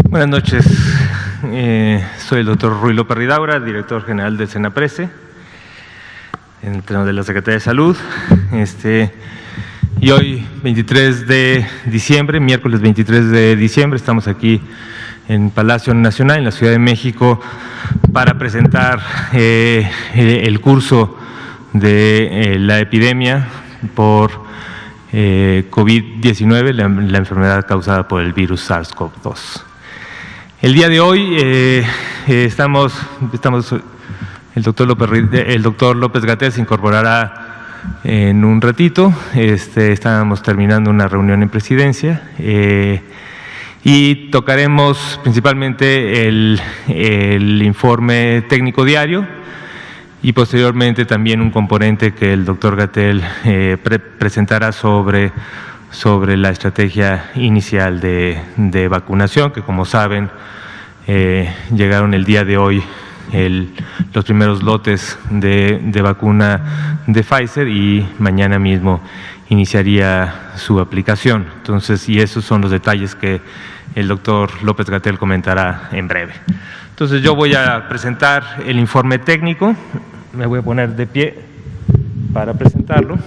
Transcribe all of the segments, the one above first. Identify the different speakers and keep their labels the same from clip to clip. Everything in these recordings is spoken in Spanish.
Speaker 1: Buenas noches, soy el doctor Ruy López Ridaura, director general del Senaprece, en el terreno de la Secretaría de Salud. Y hoy, 23 de diciembre, miércoles 23 de diciembre, estamos aquí en Palacio Nacional, en la Ciudad de México, para presentar el curso de la epidemia por COVID-19, la enfermedad causada por el virus SARS-CoV-2. El día de hoy estamos el doctor López-Gatell se incorporará en un ratito. Estábamos terminando una reunión en presidencia y tocaremos principalmente el informe técnico diario y posteriormente también un componente que el doctor Gatell presentará sobre la estrategia inicial de vacunación, que como saben llegaron el día de hoy los primeros lotes de vacuna de Pfizer y mañana mismo iniciaría su aplicación. Entonces, y esos son los detalles que el doctor López-Gatell comentará en breve. Entonces, yo voy a presentar el informe técnico, me voy a poner de pie para presentarlo,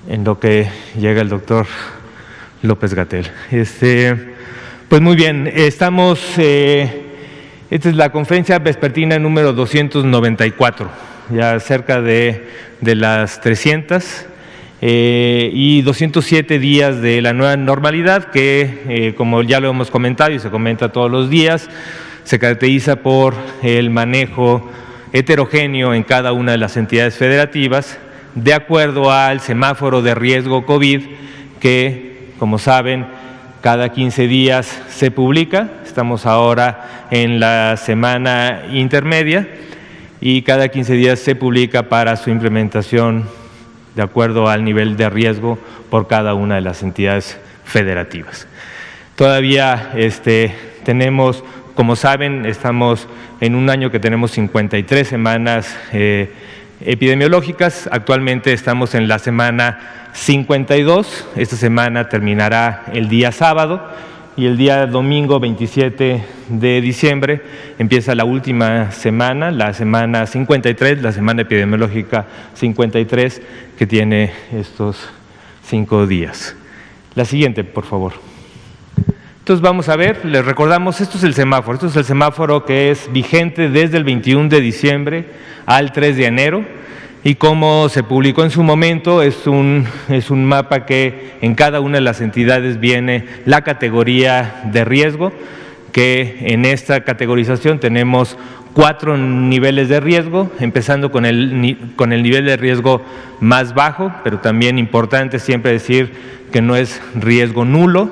Speaker 1: en lo que llega el doctor López-Gatell. Pues muy bien, esta es la conferencia vespertina número 294, ya cerca de las 300 y 207 días de la nueva normalidad que, como ya lo hemos comentado y se comenta todos los días, se caracteriza por el manejo heterogéneo en cada una de las entidades federativas, de acuerdo al semáforo de riesgo COVID que, como saben, cada 15 días se publica. Estamos ahora en la semana intermedia y cada 15 días se publica para su implementación de acuerdo al nivel de riesgo por cada una de las entidades federativas. Todavía tenemos, como saben, estamos en un año que tenemos 53 semanas epidemiológicas. Actualmente estamos en la semana 52, esta semana terminará el día sábado y el día domingo 27 de diciembre empieza la última semana, la semana 53, la semana epidemiológica 53, que tiene estos 5 días. La siguiente, por favor. Entonces vamos a ver, les recordamos, esto es el semáforo que es vigente desde el 21 de diciembre al 3 de enero. Y como se publicó en su momento, es un mapa que en cada una de las entidades viene la categoría de riesgo, que en esta categorización tenemos 4 niveles de riesgo, empezando con el nivel de riesgo más bajo, pero también importante siempre decir que no es riesgo nulo.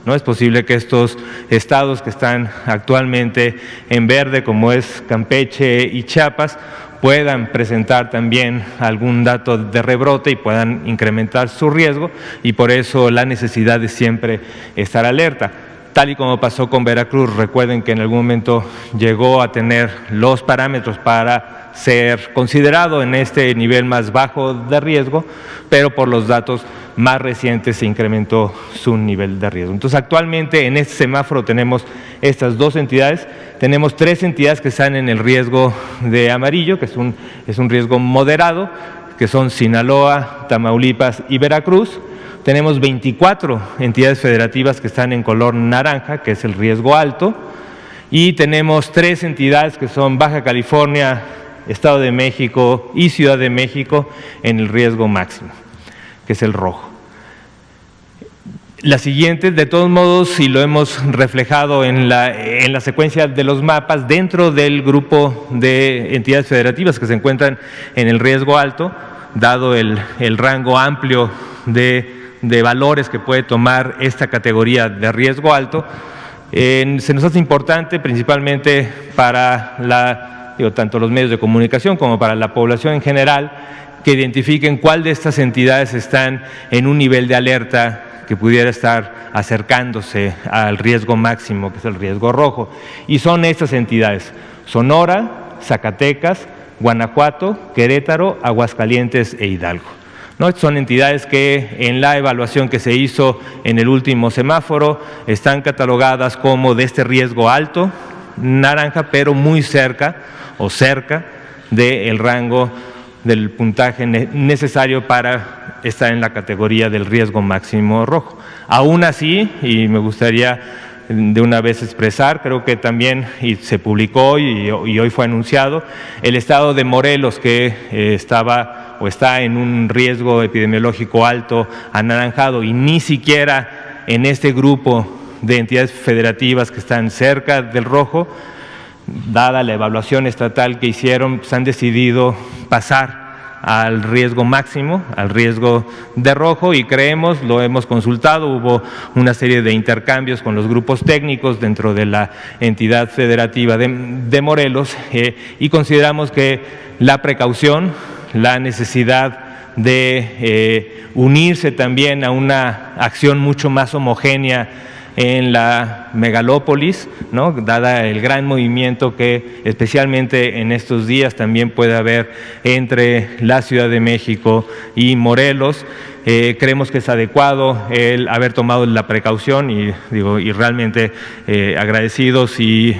Speaker 1: No es posible que estos estados que están actualmente en verde, como es Campeche y Chiapas, puedan presentar también algún dato de rebrote y puedan incrementar su riesgo, y por eso la necesidad de siempre estar alerta. Tal y como pasó con Veracruz, recuerden que en algún momento llegó a tener los parámetros para ser considerado en este nivel más bajo de riesgo, pero por los datos más recientes se incrementó su nivel de riesgo. Entonces, actualmente en este semáforo tenemos estas 2 entidades, tenemos 3 entidades que están en el riesgo de amarillo, que es un riesgo moderado, que son Sinaloa, Tamaulipas y Veracruz. Tenemos 24 entidades federativas que están en color naranja, que es el riesgo alto, y tenemos 3 entidades que son Baja California, Estado de México y Ciudad de México en el riesgo máximo, que es el rojo. La siguiente, de todos modos, y lo hemos reflejado en la secuencia de los mapas, dentro del grupo de entidades federativas que se encuentran en el riesgo alto, dado el rango amplio de valores que puede tomar esta categoría de riesgo alto, se nos hace importante principalmente para tanto los medios de comunicación como para la población en general, que identifiquen cuál de estas entidades están en un nivel de alerta que pudiera estar acercándose al riesgo máximo, que es el riesgo rojo. Y son estas entidades: Sonora, Zacatecas, Guanajuato, Querétaro, Aguascalientes e Hidalgo, ¿no? Son entidades que en la evaluación que se hizo en el último semáforo están catalogadas como de este riesgo alto, naranja, pero muy cerca o cerca del rango del puntaje necesario para estar en la categoría del riesgo máximo rojo. Aún así, y me gustaría de una vez expresar, creo que también, y se publicó y hoy fue anunciado, el estado de Morelos, que estaba o está en un riesgo epidemiológico alto, anaranjado, y ni siquiera en este grupo de entidades federativas que están cerca del rojo, dada la evaluación estatal que hicieron, pues han decidido pasar al riesgo máximo, al riesgo de rojo, y creemos, lo hemos consultado, hubo una serie de intercambios con los grupos técnicos dentro de la entidad federativa de Morelos, y consideramos que la precaución, la necesidad de unirse también a una acción mucho más homogénea en la megalópolis, ¿no? Dada el gran movimiento que especialmente en estos días también puede haber entre la Ciudad de México y Morelos. Creemos que es adecuado el haber tomado la precaución y realmente agradecidos y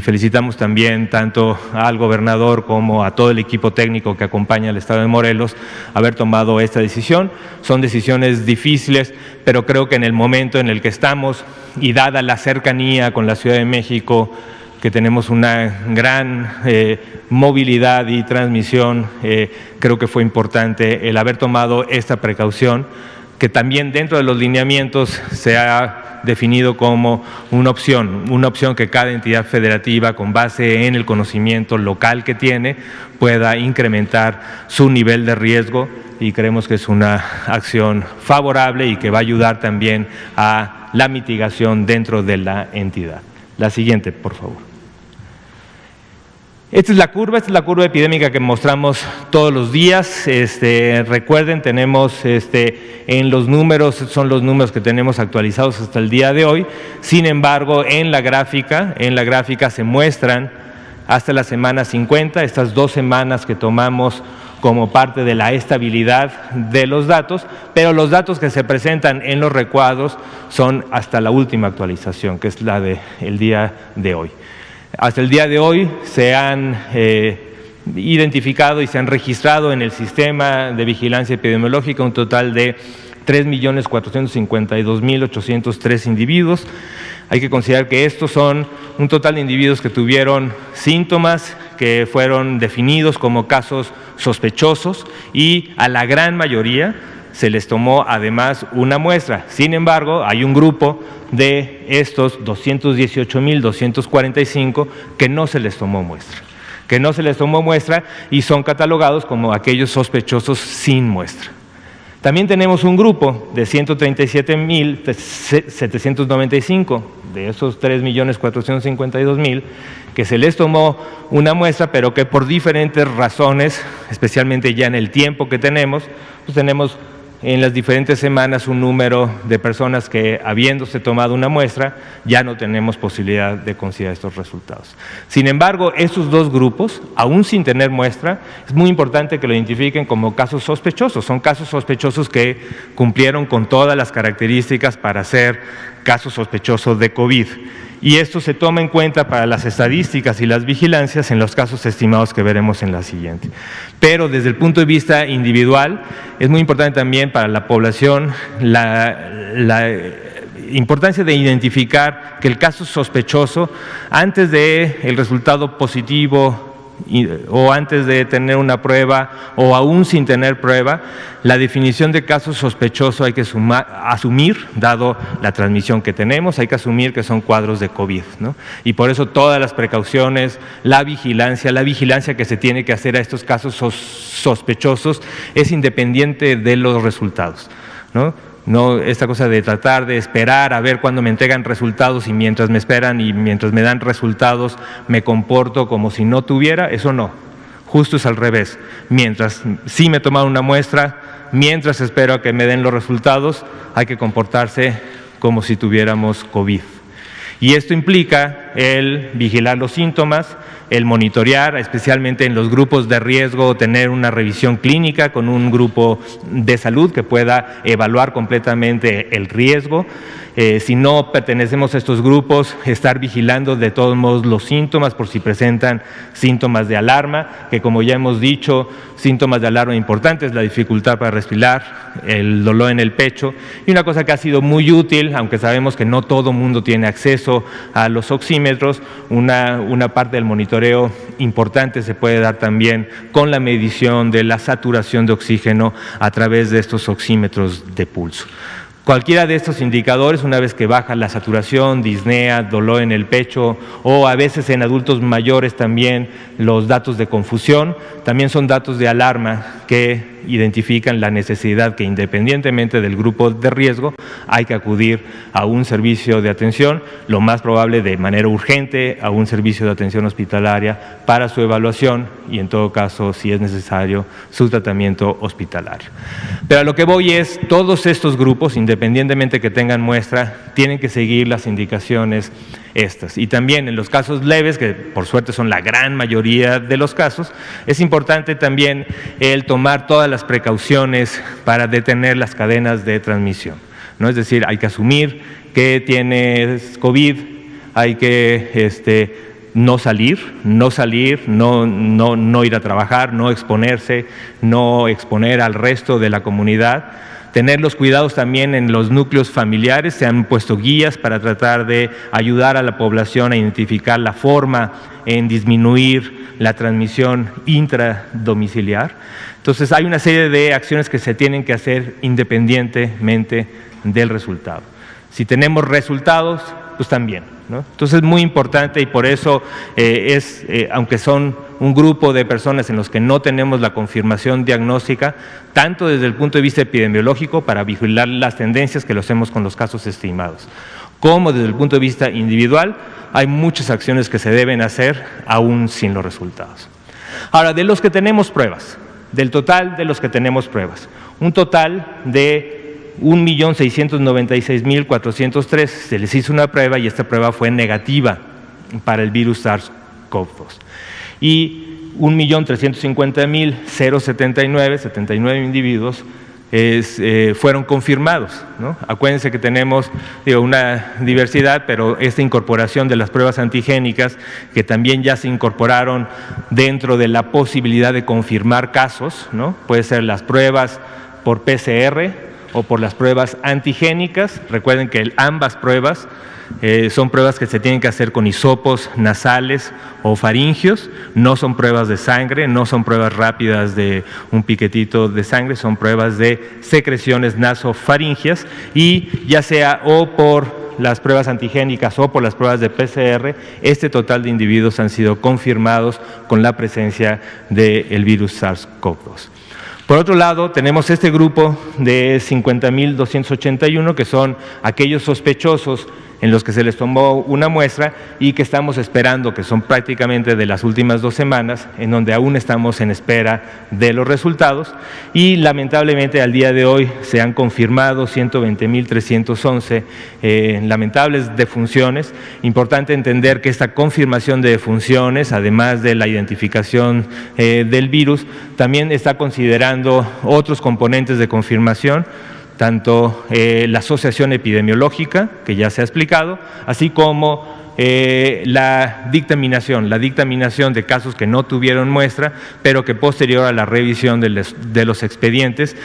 Speaker 1: felicitamos también tanto al gobernador como a todo el equipo técnico que acompaña al Estado de Morelos haber tomado esta decisión. Son decisiones difíciles, pero creo que en el momento en el que estamos y dada la cercanía con la Ciudad de México, que tenemos una gran movilidad y transmisión, creo que fue importante el haber tomado esta precaución, que también dentro de los lineamientos se ha definido como una opción que cada entidad federativa, con base en el conocimiento local que tiene, pueda incrementar su nivel de riesgo, y creemos que es una acción favorable y que va a ayudar también a la mitigación dentro de la entidad. La siguiente, por favor. Esta es la curva epidémica que mostramos todos los días. Recuerden, tenemos en los números, son los números que tenemos actualizados hasta el día de hoy. Sin embargo, en la gráfica se muestran hasta la semana 50, estas 2 semanas que tomamos como parte de la estabilidad de los datos, pero los datos que se presentan en los recuadros son hasta la última actualización, que es la del día de hoy. Hasta el día de hoy se han identificado y se han registrado en el sistema de vigilancia epidemiológica un total de 3.452.803 individuos. Hay que considerar que estos son un total de individuos que tuvieron síntomas, que fueron definidos como casos sospechosos, y a la gran mayoría se les tomó además una muestra. Sin embargo, hay un grupo de estos 218.245 que no se les tomó muestra, y son catalogados como aquellos sospechosos sin muestra. También tenemos un grupo de 137.795 de esos 3.452.000 que se les tomó una muestra, pero que por diferentes razones, especialmente ya en el tiempo que tenemos, pues tenemos en las diferentes semanas un número de personas que, habiéndose tomado una muestra, ya no tenemos posibilidad de considerar estos resultados. Sin embargo, estos dos grupos, aún sin tener muestra, es muy importante que lo identifiquen como casos sospechosos. Son casos sospechosos que cumplieron con todas las características para ser casos sospechosos de COVID. Y esto se toma en cuenta para las estadísticas y las vigilancias en los casos estimados que veremos en la siguiente. Pero desde el punto de vista individual, es muy importante también para la población la importancia de identificar que el caso sospechoso, antes de el resultado positivo o antes de tener una prueba o aún sin tener prueba, la definición de caso sospechoso hay que asumir, dado la transmisión que tenemos, hay que asumir que son cuadros de COVID, ¿no? Y por eso todas las precauciones, la vigilancia que se tiene que hacer a estos casos sospechosos es independiente de los resultados, ¿no? No esta cosa de tratar de esperar a ver cuándo me entregan resultados y mientras me esperan y mientras me dan resultados me comporto como si no tuviera, eso no. Justo es al revés. Mientras sí me tomaron una muestra, mientras espero a que me den los resultados, hay que comportarse como si tuviéramos COVID. Y esto implica el vigilar los síntomas, el monitorear, especialmente en los grupos de riesgo, tener una revisión clínica con un grupo de salud que pueda evaluar completamente el riesgo. Si no pertenecemos a estos grupos, estar vigilando de todos modos los síntomas por si presentan síntomas de alarma, que como ya hemos dicho, síntomas de alarma importantes, la dificultad para respirar, el dolor en el pecho, y una cosa que ha sido muy útil, aunque sabemos que no todo mundo tiene acceso a los oxímetros, una parte del monitoreo importante se puede dar también con la medición de la saturación de oxígeno a través de estos oxímetros de pulso. Cualquiera de estos indicadores, una vez que baja la saturación, disnea, dolor en el pecho o a veces en adultos mayores también los datos de confusión, también son datos de alarma que identifican la necesidad que independientemente del grupo de riesgo hay que acudir a un servicio de atención, lo más probable de manera urgente a un servicio de atención hospitalaria para su evaluación y en todo caso, si es necesario, su tratamiento hospitalario. Pero a lo que voy es, todos estos grupos, independientemente que tengan muestra, tienen que seguir las indicaciones estas. Y también en los casos leves, que por suerte son la gran mayoría de los casos, es importante también el tomar todas las precauciones para detener las cadenas de transmisión, ¿no? Es decir, hay que asumir que tienes COVID, hay que no salir, no ir a trabajar, no exponerse, no exponer al resto de la comunidad. Tener los cuidados también en los núcleos familiares, se han puesto guías para tratar de ayudar a la población a identificar la forma en disminuir la transmisión intradomiciliar. Entonces hay una serie de acciones que se tienen que hacer independientemente del resultado. Si tenemos resultados, pues también, ¿no? Entonces es muy importante y por eso aunque son un grupo de personas en los que no tenemos la confirmación diagnóstica, tanto desde el punto de vista epidemiológico para vigilar las tendencias que lo hacemos con los casos estimados, como desde el punto de vista individual, hay muchas acciones que se deben hacer aún sin los resultados. Ahora, de los que tenemos pruebas, del total de los que tenemos pruebas, un total de 1.696.403 se les hizo una prueba y esta prueba fue negativa para el virus SARS-CoV-2 y 1.350.079 individuos fueron confirmados, ¿no? Acuérdense que tenemos una diversidad, pero esta incorporación de las pruebas antigénicas que también ya se incorporaron dentro de la posibilidad de confirmar casos, ¿no? Puede ser las pruebas por PCR o por las pruebas antigénicas. Recuerden que ambas pruebas son pruebas que se tienen que hacer con hisopos nasales o faringios, no son pruebas de sangre, no son pruebas rápidas de un piquetito de sangre, son pruebas de secreciones nasofaringias y ya sea o por las pruebas antigénicas o por las pruebas de PCR, este total de individuos han sido confirmados con la presencia del virus SARS-CoV-2. Por otro lado, tenemos este grupo de 50.281 que son aquellos sospechosos en los que se les tomó una muestra y que estamos esperando, que son prácticamente de las últimas 2 semanas, en donde aún estamos en espera de los resultados y lamentablemente al día de hoy se han confirmado 120.311 lamentables defunciones. Importante entender que esta confirmación de defunciones, además de la identificación del virus, también está considerando otros componentes de confirmación, tanto la asociación epidemiológica, que ya se ha explicado, así como la dictaminación de casos que no tuvieron muestra, pero que posterior a la revisión de los expedientes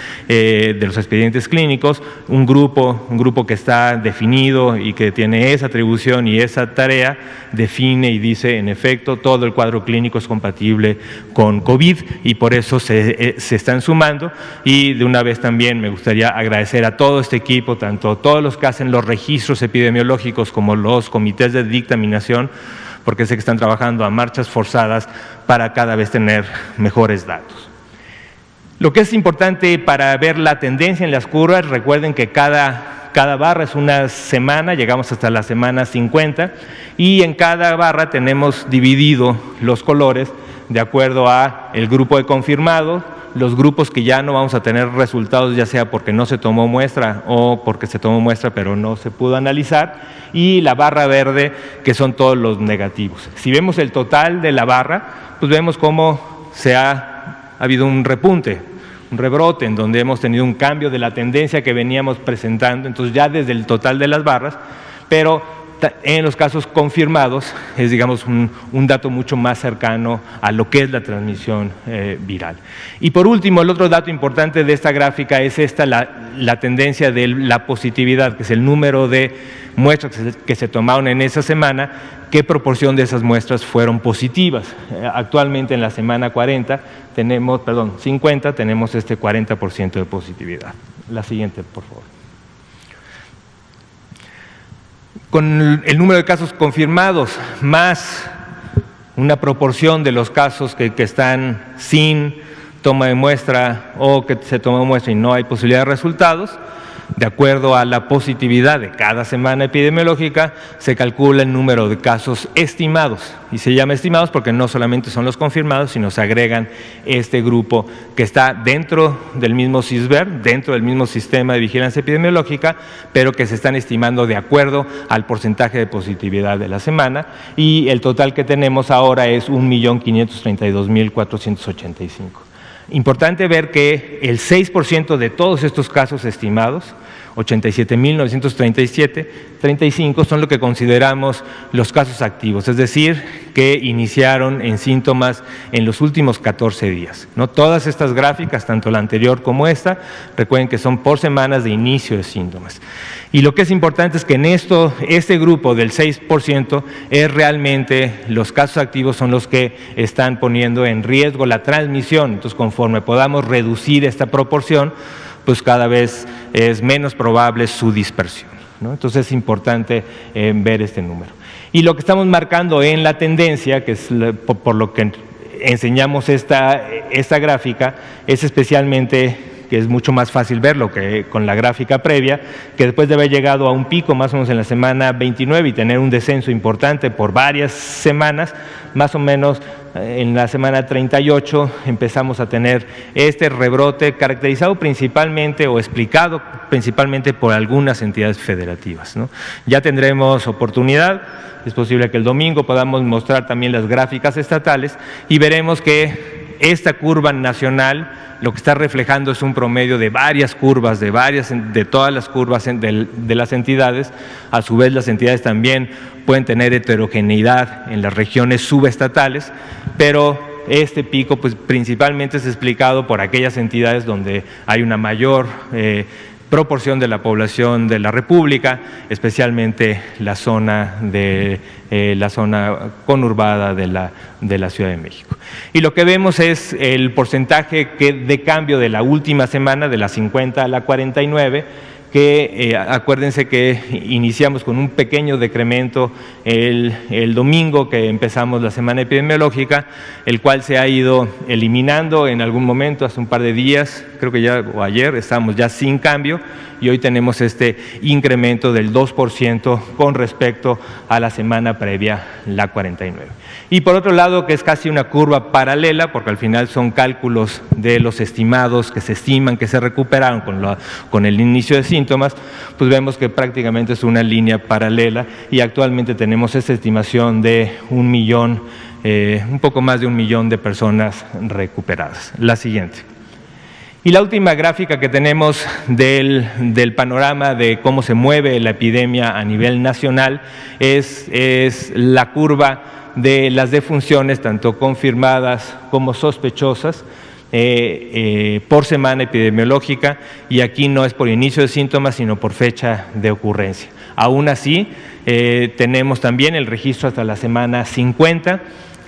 Speaker 1: clínicos, un grupo que está definido y que tiene esa atribución y esa tarea, define y dice, en efecto, todo el cuadro clínico es compatible con COVID y por eso se están sumando. Y de una vez también me gustaría agradecer a todo este equipo, tanto todos los que hacen los registros epidemiológicos como los comités de dictaminación, porque sé que están trabajando a marchas forzadas para cada vez tener mejores datos. Lo que es importante para ver la tendencia en las curvas, recuerden que cada cada barra es una semana, llegamos hasta la semana 50 y en cada barra tenemos dividido los colores de acuerdo a el grupo de confirmados, los grupos que ya no vamos a tener resultados, ya sea porque no se tomó muestra o porque se tomó muestra pero no se pudo analizar, y la barra verde, que son todos los negativos. Si vemos el total de la barra, pues vemos cómo ha habido un repunte, un rebrote, en donde hemos tenido un cambio de la tendencia que veníamos presentando, entonces ya desde el total de las barras, pero en los casos confirmados es, digamos, un dato mucho más cercano a lo que es la transmisión viral. Y por último, el otro dato importante de esta gráfica es la tendencia de la positividad, que es el número de muestras que se tomaron en esa semana, qué proporción de esas muestras fueron positivas. Actualmente en la semana 50 tenemos este 40% de positividad. La siguiente, por favor. Con el número de casos confirmados más una proporción de los casos que están sin toma de muestra o que se toma muestra y no hay posibilidad de resultados, de acuerdo a la positividad de cada semana epidemiológica, se calcula el número de casos estimados. Y se llama estimados porque no solamente son los confirmados, sino se agregan este grupo que está dentro del mismo CISVER, dentro del mismo sistema de vigilancia epidemiológica, pero que se están estimando de acuerdo al porcentaje de positividad de la semana. Y el total que tenemos ahora es 1.532.485. Importante ver que el 6% de todos estos casos estimados, 87.935, son lo que consideramos los casos activos, es decir, que iniciaron en síntomas en los últimos 14 días. No todas estas gráficas, tanto la anterior como esta, recuerden que son por semanas de inicio de síntomas. Y lo que es importante es que en este grupo del 6% es realmente los casos activos son los que están poniendo en riesgo la transmisión. Entonces, conforme podamos reducir esta proporción, pues cada vez es menos probable su dispersión, ¿no? Entonces es importante ver este número. Y lo que estamos marcando en la tendencia, que es por lo que enseñamos esta gráfica, es especialmente que es mucho más fácil verlo que con la gráfica previa, que después de haber llegado a un pico más o menos en la semana 29 y tener un descenso importante por varias semanas, más o menos en la semana 38 empezamos a tener este rebrote caracterizado principalmente o explicado principalmente por algunas entidades federativas, ¿no? Ya tendremos oportunidad, es posible que el domingo podamos mostrar también las gráficas estatales y veremos que esta curva nacional lo que está reflejando es un promedio de varias curvas, de todas las curvas de las entidades. A su vez, las entidades también pueden tener heterogeneidad en las regiones subestatales, pero este pico pues, principalmente es explicado por aquellas entidades donde hay una mayor proporción de la población de la República, especialmente la zona conurbada de la Ciudad de México. Y lo que vemos es el porcentaje de cambio de la última semana, de la 50 a la 49, que acuérdense que iniciamos con un pequeño decremento el domingo que empezamos la semana epidemiológica, el cual se ha ido eliminando en algún momento, hace un par de días, creo que ya o ayer, estamos ya sin cambio y hoy tenemos este incremento del 2% con respecto a la semana previa, la 49. Y por otro lado, que es casi una curva paralela, porque al final son cálculos de los estimados que se estiman que se recuperaron con el inicio de síntomas, pues vemos que prácticamente es una línea paralela y actualmente tenemos esta estimación de 1 millón, un poco más de 1 millón de personas recuperadas. La siguiente. Y la última gráfica que tenemos del panorama de cómo se mueve la epidemia a nivel nacional es la curva de las defunciones, tanto confirmadas como sospechosas, por semana epidemiológica, y aquí no es por inicio de síntomas, sino por fecha de ocurrencia. Aún así, tenemos también el registro hasta la semana 50,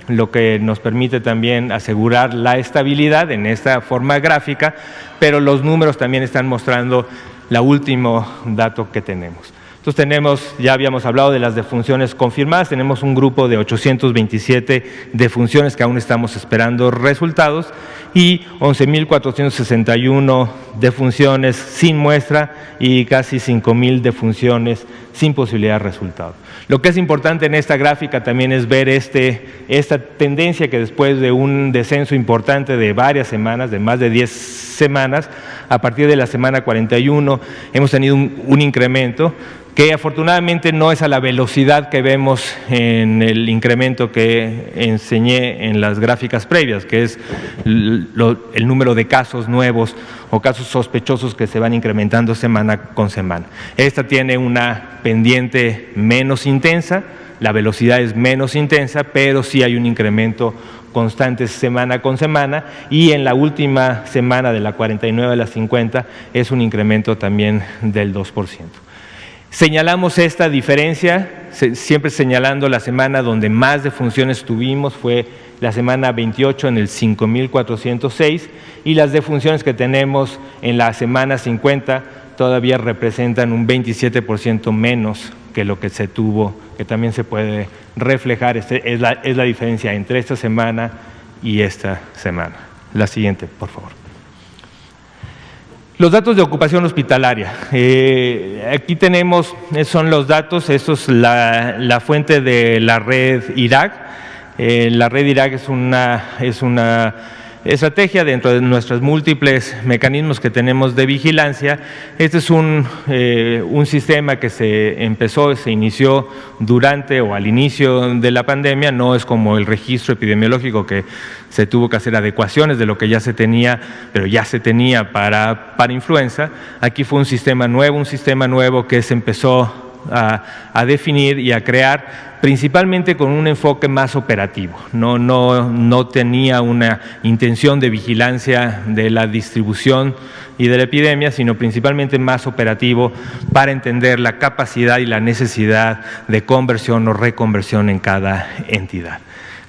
Speaker 1: lo que nos permite también asegurar la estabilidad en esta forma gráfica, pero los números también están mostrando el último dato que tenemos. Entonces ya habíamos hablado de las defunciones confirmadas, tenemos un grupo de 827 defunciones que aún estamos esperando resultados y 11.461 defunciones sin muestra y casi 5.000 defunciones sin posibilidad de resultado. Lo que es importante en esta gráfica también es ver esta tendencia que después de un descenso importante de varias semanas, de más de 10 semanas, a partir de la semana 41 hemos tenido un incremento que afortunadamente no es a la velocidad que vemos en el incremento que enseñé en las gráficas previas, que es el número de casos nuevos o casos sospechosos que se van incrementando semana con semana. Esta tiene una pendiente menos intensa, la velocidad es menos intensa, pero sí hay un incremento constante semana con semana y en la última semana de la 49 a la 50 es un incremento también del 2%. Señalamos esta diferencia, siempre señalando la semana donde más defunciones tuvimos, fue la semana 28 en el 5.406 y las defunciones que tenemos en la semana 50 todavía representan un 27% menos que lo que se tuvo, que también se puede reflejar, es la diferencia entre esta semana y esta semana. La siguiente, por favor. Los datos de ocupación hospitalaria. Aquí tenemos, son los datos, esto es la fuente de la red IRAC. La red IRAC es una estrategia dentro de nuestros múltiples mecanismos que tenemos de vigilancia. Este es un sistema que se inició durante o al inicio de la pandemia, no es como el registro epidemiológico que se tuvo que hacer adecuaciones de lo que ya se tenía, pero ya se tenía para influenza. Aquí fue un sistema nuevo que se empezó a definir y a crear principalmente con un enfoque más operativo, no tenía una intención de vigilancia de la distribución y de la epidemia, sino principalmente más operativo para entender la capacidad y la necesidad de conversión o reconversión en cada entidad.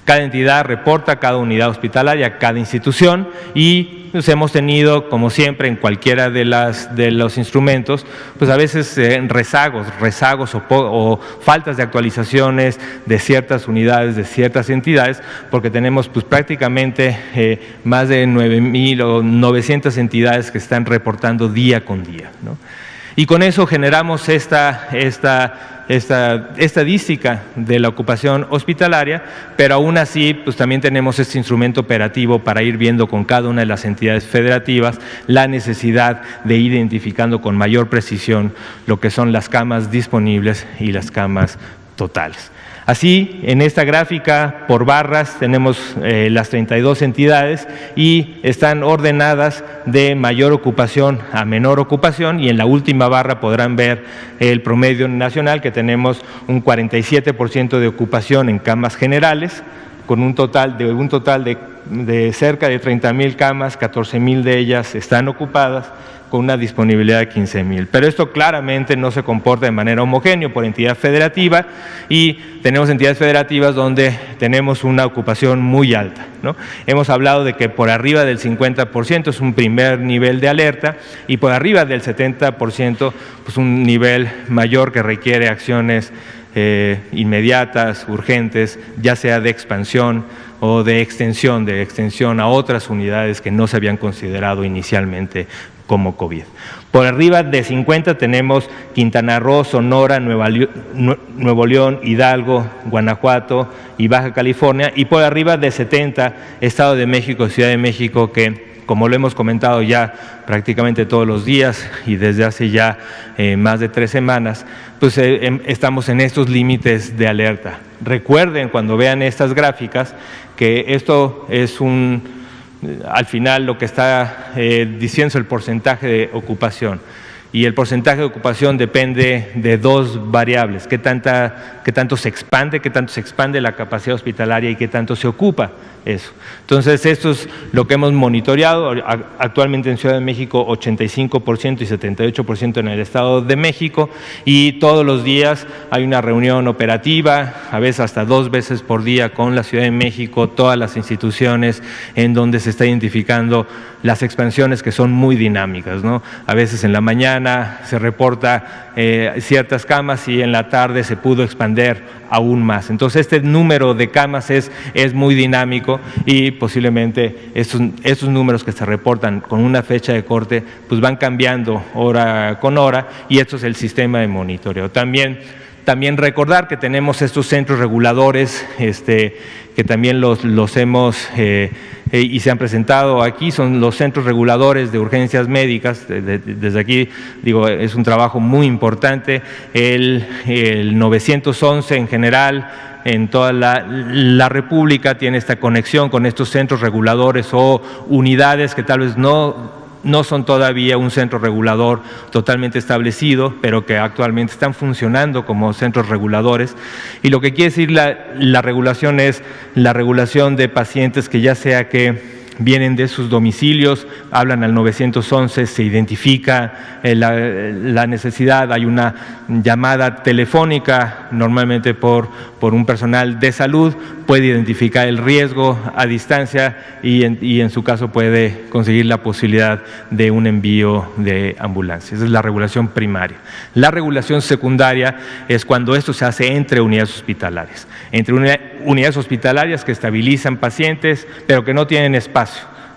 Speaker 1: Cada entidad reporta cada unidad hospitalaria, cada institución y pues hemos tenido, como siempre, en cualquiera de los instrumentos, pues a veces rezagos o faltas de actualizaciones de ciertas unidades, de ciertas entidades, porque tenemos pues prácticamente más de 9.000 o 900 entidades que están reportando día con día, ¿no? Y con eso generamos esta estadística de la ocupación hospitalaria, pero aún así pues también tenemos este instrumento operativo para ir viendo con cada una de las entidades federativas la necesidad de ir identificando con mayor precisión lo que son las camas disponibles y las camas totales. Así, en esta gráfica por barras tenemos las 32 entidades y están ordenadas de mayor ocupación a menor ocupación y en la última barra podrán ver el promedio nacional que tenemos un 47% de ocupación en camas generales con un total de cerca de 30.000 camas, 14.000 de ellas están ocupadas con una disponibilidad de 15.000. Pero esto claramente no se comporta de manera homogénea por entidad federativa y tenemos entidades federativas donde tenemos una ocupación muy alta, ¿no? Hemos hablado de que por arriba del 50% es un primer nivel de alerta y por arriba del 70% pues un nivel mayor que requiere acciones inmediatas, urgentes, ya sea de expansión o de extensión a otras unidades que no se habían considerado inicialmente como COVID. Por arriba de 50 tenemos Quintana Roo, Sonora, Nuevo León, Hidalgo, Guanajuato y Baja California, y por arriba de 70 Estado de México, Ciudad de México, que como lo hemos comentado ya prácticamente todos los días y desde hace ya más de 3 semanas, pues estamos en estos límites de alerta. Recuerden cuando vean estas gráficas que esto es al final lo que está diciendo el porcentaje de ocupación. Y el porcentaje de ocupación depende de 2 variables, qué tanto se expande la capacidad hospitalaria y qué tanto se ocupa eso. Entonces, esto es lo que hemos monitoreado. Actualmente en Ciudad de México 85% y 78% en el Estado de México, y todos los días hay una reunión operativa, a veces hasta 2 veces por día con la Ciudad de México, todas las instituciones, en donde se está identificando las expansiones que son muy dinámicas, ¿no? A veces en la mañana se reporta ciertas camas y en la tarde se pudo expandir aún más. Entonces, este número de camas es muy dinámico, y posiblemente estos números que se reportan con una fecha de corte pues van cambiando hora con hora, y esto es el sistema de monitoreo. También recordar que tenemos estos centros reguladores que también los hemos y se han presentado aquí. Son los centros reguladores de urgencias médicas. Desde aquí digo, es un trabajo muy importante. El 911 en general, en toda la República, tiene esta conexión con estos centros reguladores o unidades que tal vez no son todavía un centro regulador totalmente establecido, pero que actualmente están funcionando como centros reguladores. Y lo que quiere decir la regulación es la regulación de pacientes que ya sea que vienen de sus domicilios, hablan al 911, se identifica la necesidad, hay una llamada telefónica, normalmente por un personal de salud, puede identificar el riesgo a distancia y en su caso puede conseguir la posibilidad de un envío de ambulancia. Esa es la regulación primaria. La regulación secundaria es cuando esto se hace entre unidades hospitalarias, unidades hospitalarias que estabilizan pacientes, pero que no tienen espacio.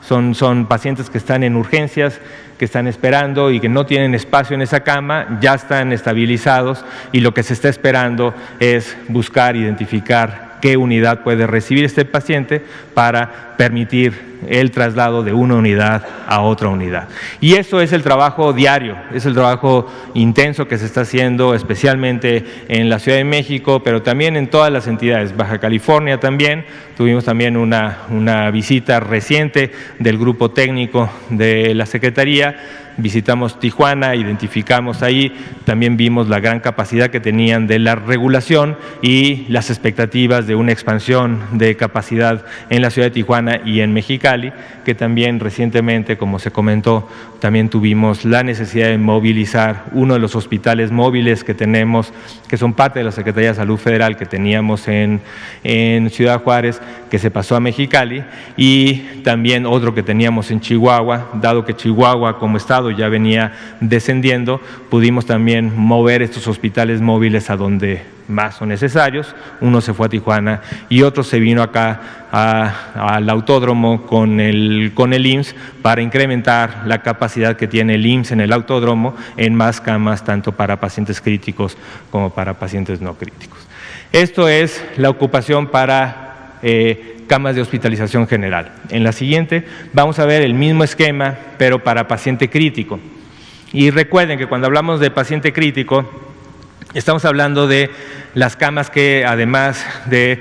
Speaker 1: Son pacientes que están en urgencias, que están esperando y que no tienen espacio en esa cama, ya están estabilizados, y lo que se está esperando es buscar, identificar qué unidad puede recibir este paciente para permitir el traslado de una unidad a otra unidad. Y eso es el trabajo diario, es el trabajo intenso que se está haciendo, especialmente en la Ciudad de México, pero también en todas las entidades. Baja California también, tuvimos también una visita reciente del grupo técnico de la Secretaría. Visitamos Tijuana, identificamos ahí, también vimos la gran capacidad que tenían de la regulación y las expectativas de una expansión de capacidad en la ciudad de Tijuana y en Mexicali, que también recientemente, como se comentó, también tuvimos la necesidad de movilizar uno de los hospitales móviles que tenemos, que son parte de la Secretaría de Salud Federal que teníamos en Ciudad Juárez, que se pasó a Mexicali, y también otro que teníamos en Chihuahua. Dado que Chihuahua como estado ya venía descendiendo, pudimos también mover estos hospitales móviles a donde más son necesarios. Uno se fue a Tijuana y otro se vino acá al autódromo con el IMSS para incrementar la capacidad que tiene el IMSS en el autódromo en más camas, tanto para pacientes críticos como para pacientes no críticos. Esto es la ocupación para camas de hospitalización general. En la siguiente vamos a ver el mismo esquema, pero para paciente crítico. Y recuerden que cuando hablamos de paciente crítico, estamos hablando de las camas que, además de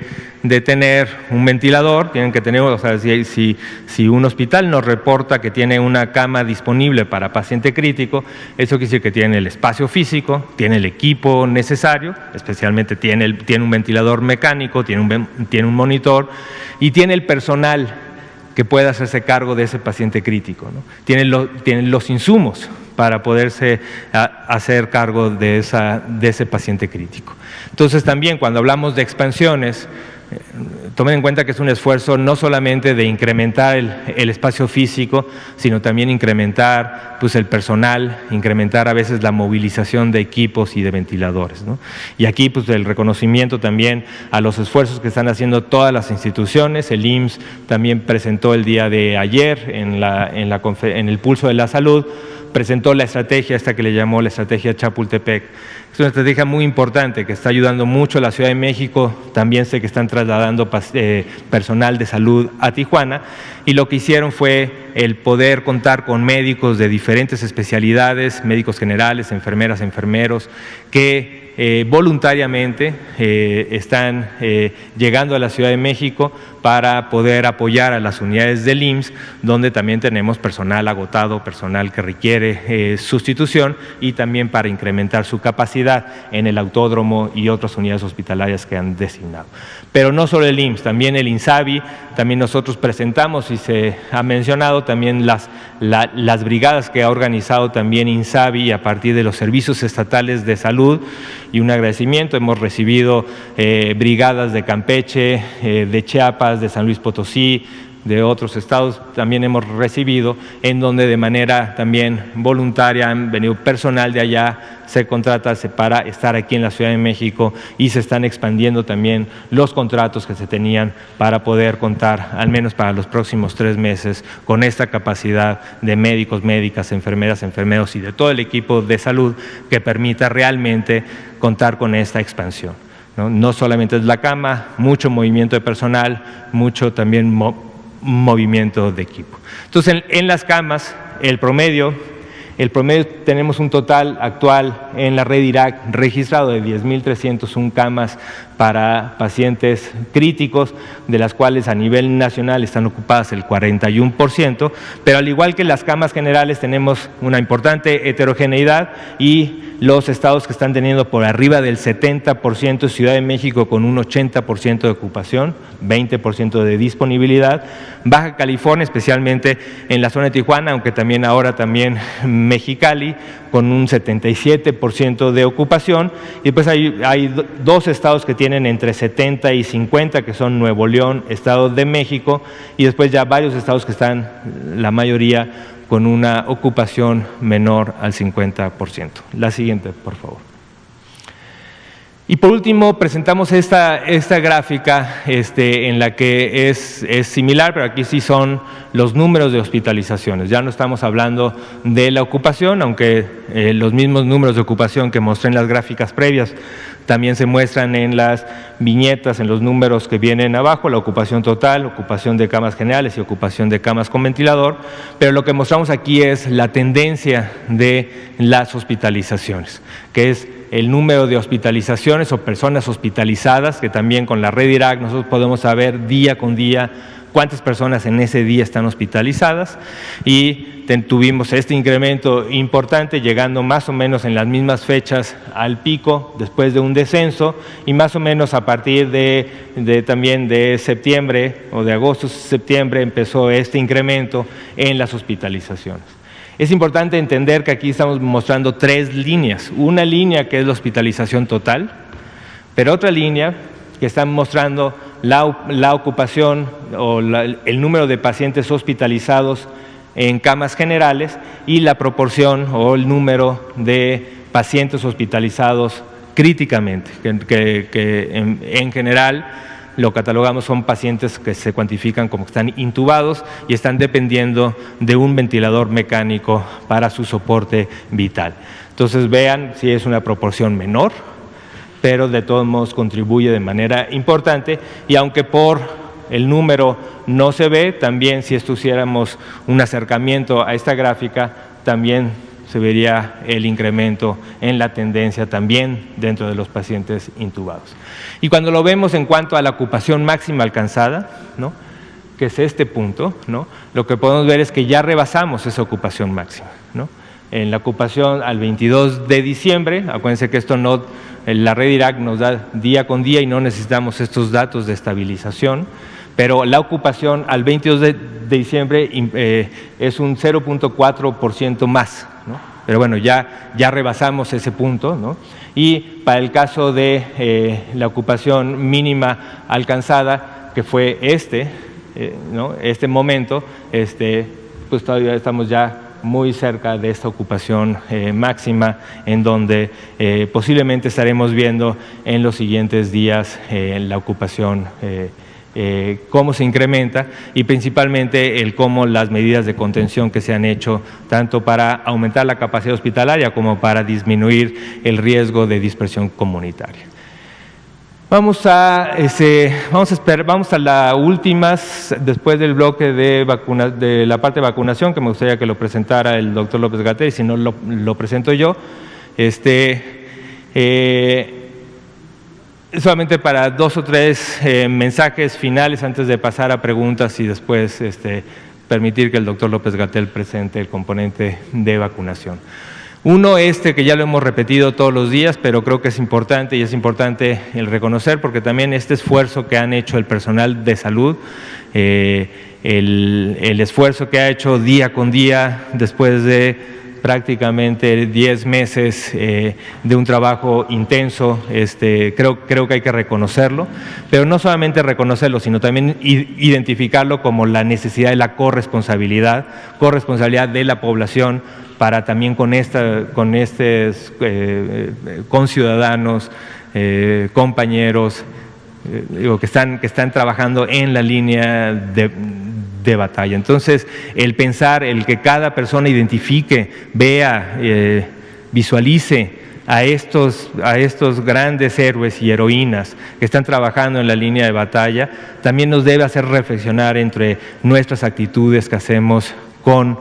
Speaker 1: tener un ventilador, tienen que tener, o sea, si un hospital nos reporta que tiene una cama disponible para paciente crítico, eso quiere decir que tiene el espacio físico, tiene el equipo necesario, especialmente tiene un ventilador mecánico, tiene un monitor y tiene el personal que pueda hacerse cargo de ese paciente crítico, ¿no? Tienen los insumos para poderse hacer cargo de ese paciente crítico. Entonces, también cuando hablamos de expansiones, tomen en cuenta que es un esfuerzo no solamente de incrementar el espacio físico, sino también incrementar pues, el personal, incrementar a veces la movilización de equipos y de ventiladores, ¿no? Y aquí pues, el reconocimiento también a los esfuerzos que están haciendo todas las instituciones. El IMSS también presentó el día de ayer en el Pulso de la Salud, presentó la estrategia esta que le llamó la estrategia Chapultepec. Es una estrategia muy importante que está ayudando mucho a la Ciudad de México. También sé que están trasladando personal de salud a Tijuana, y lo que hicieron fue el poder contar con médicos de diferentes especialidades, médicos generales, enfermeras, enfermeros, que voluntariamente están llegando a la Ciudad de México para poder apoyar a las unidades del IMSS, donde también tenemos personal agotado, personal que requiere sustitución, y también para incrementar su capacidad en el autódromo y otras unidades hospitalarias que han designado. Pero no solo el IMSS, también el INSABI, también nosotros presentamos, y se ha mencionado también las brigadas que ha organizado también INSABI a partir de los servicios estatales de salud, y un agradecimiento. Hemos recibido brigadas de Campeche, de Chiapas, de San Luis Potosí, de otros estados también hemos recibido, en donde de manera también voluntaria han venido personal de allá, se contrata para estar aquí en la Ciudad de México, y se están expandiendo también los contratos que se tenían para poder contar, al menos para los próximos 3 meses, con esta capacidad de médicos, médicas, enfermeras, enfermeros y de todo el equipo de salud que permita realmente contar con esta expansión. No solamente es la cama, mucho movimiento de personal, mucho también movimiento de equipo. Entonces, en las camas, el promedio tenemos un total actual en la red IRAC registrado de 10.301 camas para pacientes críticos, de las cuales a nivel nacional están ocupadas el 41%, pero al igual que las camas generales tenemos una importante heterogeneidad, y los estados que están teniendo por arriba del 70%, Ciudad de México con un 80% de ocupación, 20% de disponibilidad, Baja California, especialmente en la zona de Tijuana, aunque también ahora también Mexicali, con un 77% de ocupación, y después hay 2 estados que tienen entre 70 y 50, que son Nuevo León, Estado de México, y después ya varios estados que están, la mayoría, con una ocupación menor al 50%. La siguiente, por favor. Y por último, presentamos esta gráfica en la que es similar, pero aquí sí son los números de hospitalizaciones. Ya no estamos hablando de la ocupación, aunque los mismos números de ocupación que mostré en las gráficas previas también se muestran en las viñetas, en los números que vienen abajo, la ocupación total, ocupación de camas generales y ocupación de camas con ventilador, pero lo que mostramos aquí es la tendencia de las hospitalizaciones, que es el número de hospitalizaciones o personas hospitalizadas, que también con la red IRAC nosotros podemos saber día con día cuántas personas en ese día están hospitalizadas, y tuvimos este incremento importante, llegando más o menos en las mismas fechas al pico después de un descenso, y más o menos a partir también de septiembre o de agosto, septiembre, empezó este incremento en las hospitalizaciones. Es importante entender que aquí estamos mostrando 3 líneas, una línea que es la hospitalización total, pero otra línea que está mostrando la ocupación o el número de pacientes hospitalizados en camas generales, y la proporción o el número de pacientes hospitalizados críticamente, que en general lo catalogamos son pacientes que se cuantifican como que están intubados y están dependiendo de un ventilador mecánico para su soporte vital. Entonces vean si es una proporción menor, pero de todos modos contribuye de manera importante, y aunque por el número no se ve, también si hiciéramos un acercamiento a esta gráfica, también se vería el incremento en la tendencia también dentro de los pacientes intubados. Y cuando lo vemos en cuanto a la ocupación máxima alcanzada, ¿no?, que es este punto, ¿no?, lo que podemos ver es que ya rebasamos esa ocupación máxima, ¿no? En la ocupación al 22 de diciembre, acuérdense que esto no, la red IRAC nos da día con día y no necesitamos estos datos de estabilización, pero la ocupación al 22 de diciembre es un 0.4% más, ¿no? Pero bueno, ya rebasamos ese punto, ¿no? Y para el caso de la ocupación mínima alcanzada, que fue ¿no?, este momento, pues todavía estamos ya muy cerca de esta ocupación máxima, en donde posiblemente estaremos viendo en los siguientes días la ocupación, cómo se incrementa, y principalmente cómo las medidas de contención que se han hecho tanto para aumentar la capacidad hospitalaria como para disminuir el riesgo de dispersión comunitaria. Vamos a la última, después del bloque de la parte de vacunación, que me gustaría que lo presentara el doctor López-Gatell, y si no lo presento yo. Solamente para 2 o 3 mensajes finales antes de pasar a preguntas y después permitir que el doctor López-Gatell presente el componente de vacunación. Uno, que ya lo hemos repetido todos los días, pero creo que es importante y es importante el reconocer, porque también este esfuerzo que han hecho el personal de salud, el esfuerzo que ha hecho día con día después de prácticamente 10 meses de un trabajo intenso, creo que hay que reconocerlo, pero no solamente reconocerlo, sino también identificarlo como la necesidad de la corresponsabilidad de la población para también con ciudadanos, compañeros, que están trabajando en la línea de batalla. Entonces, el pensar, el que cada persona identifique, vea, visualice a estos grandes héroes y heroínas que están trabajando en la línea de batalla, también nos debe hacer reflexionar entre nuestras actitudes que hacemos con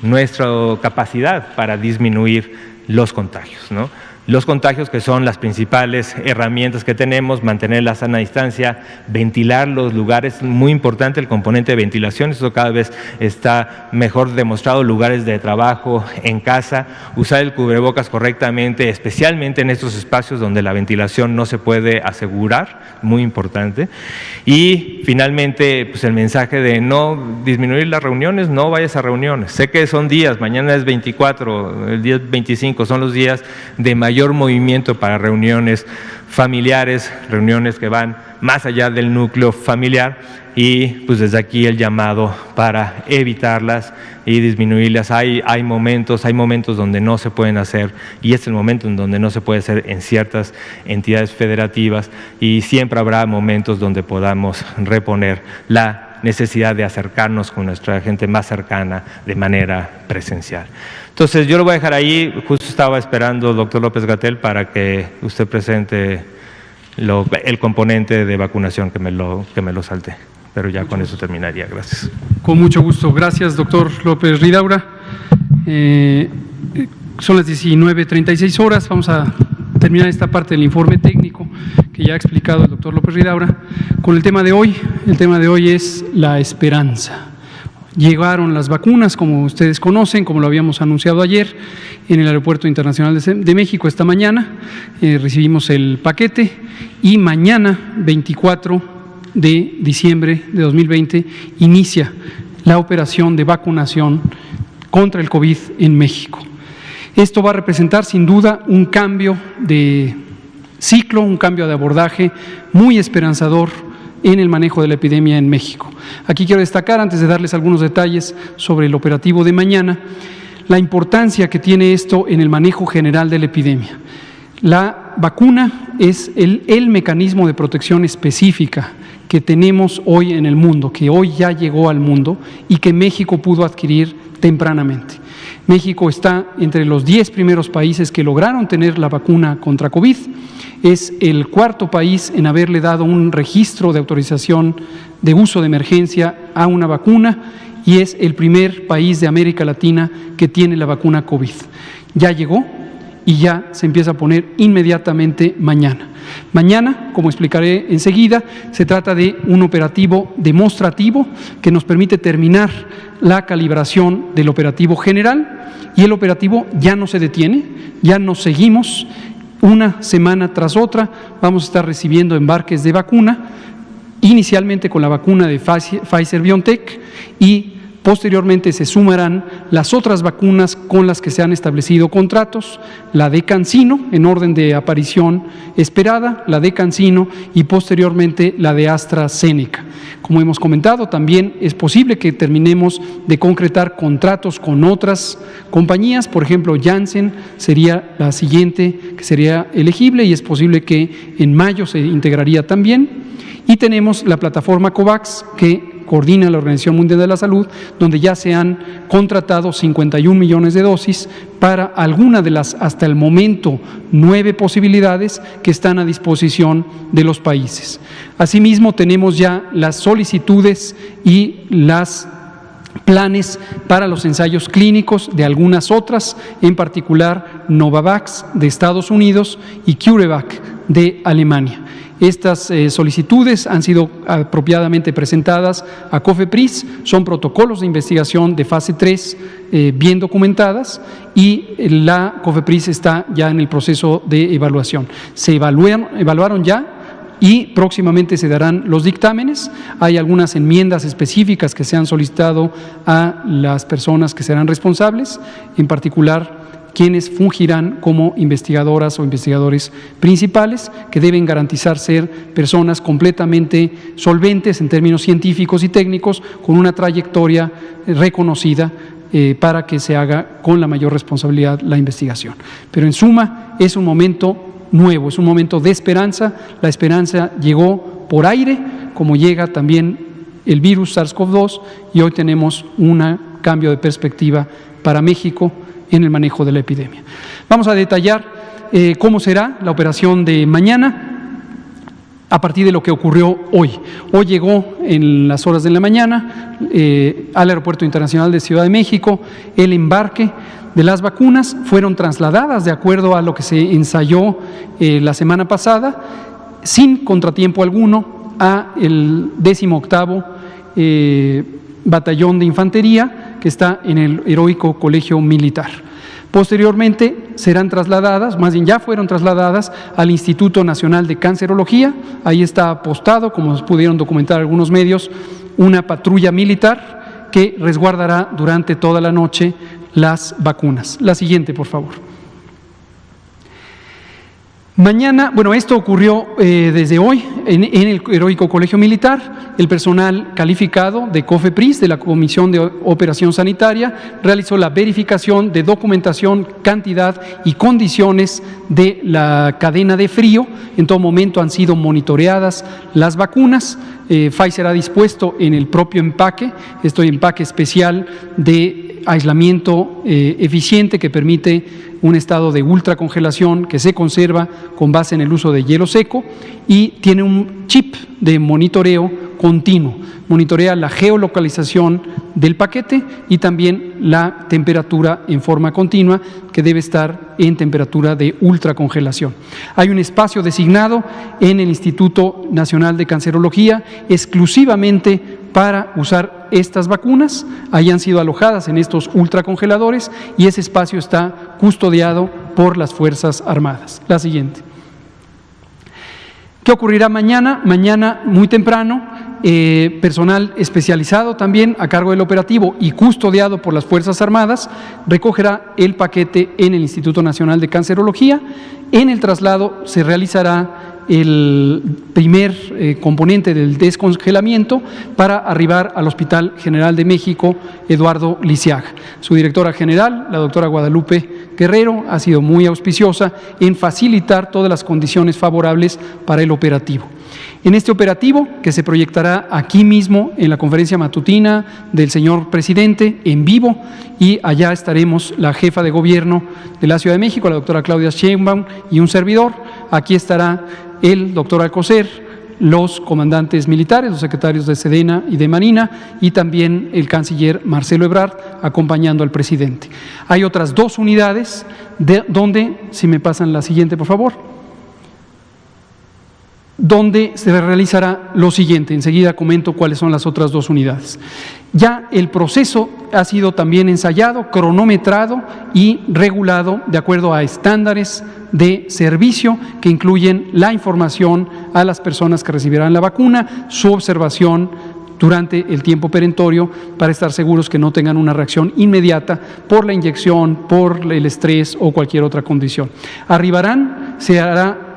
Speaker 1: nuestra capacidad para disminuir los contagios, ¿no? Los contagios, que son las principales herramientas que tenemos: mantener la sana distancia, ventilar los lugares, muy importante el componente de ventilación, eso cada vez está mejor demostrado, lugares de trabajo, en casa, usar el cubrebocas correctamente, especialmente en estos espacios donde la ventilación no se puede asegurar, muy importante. Y finalmente, pues el mensaje de no disminuir las reuniones, no vayas a reuniones. Sé que son días, mañana es 24, el día es 25, son los días de mayor movimiento para reuniones familiares, reuniones que van más allá del núcleo familiar, y pues desde aquí el llamado para evitarlas y disminuirlas. Hay momentos donde no se pueden hacer, y es el momento en donde no se puede hacer en ciertas entidades federativas, y siempre habrá momentos donde podamos reponer la necesidad de acercarnos con nuestra gente más cercana de manera presencial. Entonces, yo lo voy a dejar ahí. Justo estaba esperando, doctor López-Gatell, para que usted presente el componente de vacunación, que me lo salté. Pero ya con eso terminaría. Gracias.
Speaker 2: Con mucho gusto. Gracias, doctor López Ridaura. Son las 19:36 horas. Vamos a terminar esta parte del informe técnico que ya ha explicado el doctor López Ridaura con el tema de hoy. El tema de hoy es la esperanza. Llegaron las vacunas, como ustedes conocen, como lo habíamos anunciado ayer en el Aeropuerto Internacional de México esta mañana. Recibimos el paquete y mañana, 24 de diciembre de 2020, inicia la operación de vacunación contra el COVID en México. Esto va a representar sin duda un cambio de ciclo, un cambio de abordaje muy esperanzador en el manejo de la epidemia en México. Aquí quiero destacar, antes de darles algunos detalles sobre el operativo de mañana, la importancia que tiene esto en el manejo general de la epidemia. La vacuna es el mecanismo de protección específica que tenemos hoy en el mundo, que hoy ya llegó al mundo y que México pudo adquirir tempranamente. México está entre los 10 primeros países que lograron tener la vacuna contra COVID. Es el cuarto país en haberle dado un registro de autorización de uso de emergencia a una vacuna, y es el primer país de América Latina que tiene la vacuna COVID. Ya llegó y ya se empieza a poner inmediatamente mañana. Mañana, como explicaré enseguida, se trata de un operativo demostrativo que nos permite terminar la calibración del operativo general, y el operativo ya no se detiene, ya nos seguimos. Una semana tras otra vamos a estar recibiendo embarques de vacuna, inicialmente con la vacuna de Pfizer-BioNTech, y posteriormente se sumarán las otras vacunas con las que se han establecido contratos: la de CanSino, en orden de aparición esperada, la de CanSino, y posteriormente la de AstraZeneca. Como hemos comentado, también es posible que terminemos de concretar contratos con otras compañías. Por ejemplo, Janssen sería la siguiente que sería elegible, y es posible que en mayo se integraría también. Y tenemos la plataforma COVAX, que coordina la Organización Mundial de la Salud, donde ya se han contratado 51 millones de dosis para alguna de las, hasta el momento, 9 posibilidades que están a disposición de los países. Asimismo, tenemos ya las solicitudes y las planes para los ensayos clínicos de algunas otras, en particular Novavax de Estados Unidos y CureVac de Alemania. Estas solicitudes han sido apropiadamente presentadas a COFEPRIS, son protocolos de investigación de fase 3 bien documentadas y la COFEPRIS está ya en el proceso de evaluación. Se evaluaron ya y próximamente se darán los dictámenes. Hay algunas enmiendas específicas que se han solicitado a las personas que serán responsables, en particular quienes fungirán como investigadoras o investigadores principales, que deben garantizar ser personas completamente solventes en términos científicos y técnicos, con una trayectoria reconocida para que se haga con la mayor responsabilidad la investigación. Pero en suma, es un momento nuevo, es un momento de esperanza. La esperanza llegó por aire, como llega también el virus SARS-CoV-2, y hoy tenemos un cambio de perspectiva para México en el manejo de la epidemia. Vamos a detallar cómo será la operación de mañana a partir de lo que ocurrió hoy. Hoy llegó en las horas de la mañana al Aeropuerto Internacional de Ciudad de México el embarque de las vacunas. Fueron trasladadas de acuerdo a lo que se ensayó la semana pasada, sin contratiempo alguno, a el 18º Batallón de Infantería, que está en el Heroico Colegio Militar. Posteriormente serán trasladadas, más bien ya fueron trasladadas al Instituto Nacional de Cancerología. Ahí está apostado, como pudieron documentar algunos medios, una patrulla militar que resguardará durante toda la noche las vacunas. La siguiente, por favor. Mañana, bueno, esto ocurrió desde hoy en el Heroico Colegio Militar. El personal calificado de COFEPRIS, de la Comisión de Operación Sanitaria, realizó la verificación de documentación, cantidad y condiciones de la cadena de frío. En todo momento han sido monitoreadas las vacunas. Pfizer ha dispuesto en el propio empaque, empaque especial de aislamiento eficiente que permite un estado de ultracongelación que se conserva con base en el uso de hielo seco, y tiene un chip de monitoreo continuo. Monitorea la geolocalización del paquete y también la temperatura en forma continua, que debe estar en temperatura de ultracongelación. Hay un espacio designado en el Instituto Nacional de Cancerología exclusivamente para usar estas vacunas. Ahí han sido alojadas en estos ultracongeladores y ese espacio está custodiado por las Fuerzas Armadas. La siguiente. ¿Qué ocurrirá mañana? Mañana, muy temprano, personal especializado también a cargo del operativo y custodiado por las Fuerzas Armadas recogerá el paquete en el Instituto Nacional de Cancerología. En el traslado se realizará el primer componente del descongelamiento para arribar al Hospital General de México Eduardo Lisiaga. Su directora general, la doctora Guadalupe Guerrero, ha sido muy auspiciosa en facilitar todas las condiciones favorables para el operativo. En este operativo, que se proyectará aquí mismo en la conferencia matutina del señor presidente en vivo, y allá estaremos la jefa de gobierno de la Ciudad de México, la doctora Claudia Sheinbaum, y un servidor. Aquí estará el doctor Alcocer, los comandantes militares, los secretarios de Sedena y de Marina, y también el canciller Marcelo Ebrard acompañando al presidente. Hay otras 2 unidades donde, si me pasan la siguiente por favor, donde se realizará lo siguiente. Enseguida comento cuáles son las otras 2 unidades. Ya el proceso ha sido también ensayado, cronometrado y regulado de acuerdo a estándares de servicio que incluyen la información a las personas que recibirán la vacuna, su observación durante el tiempo perentorio para estar seguros que no tengan una reacción inmediata por la inyección, por el estrés o cualquier otra condición. Arribarán, se hará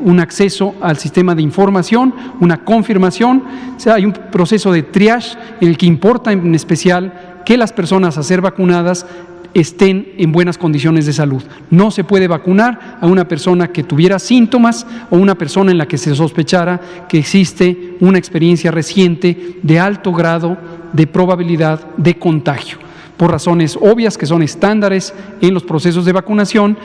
Speaker 2: un acceso al sistema de información, una confirmación, o sea, hay un proceso de triage en el que importa en especial que las personas a ser vacunadas estén en buenas condiciones de salud. No se puede vacunar a una persona que tuviera síntomas o una persona en la que se sospechara que existe una experiencia reciente de alto grado de probabilidad de contagio, por razones obvias que son estándares en los procesos de vacunación.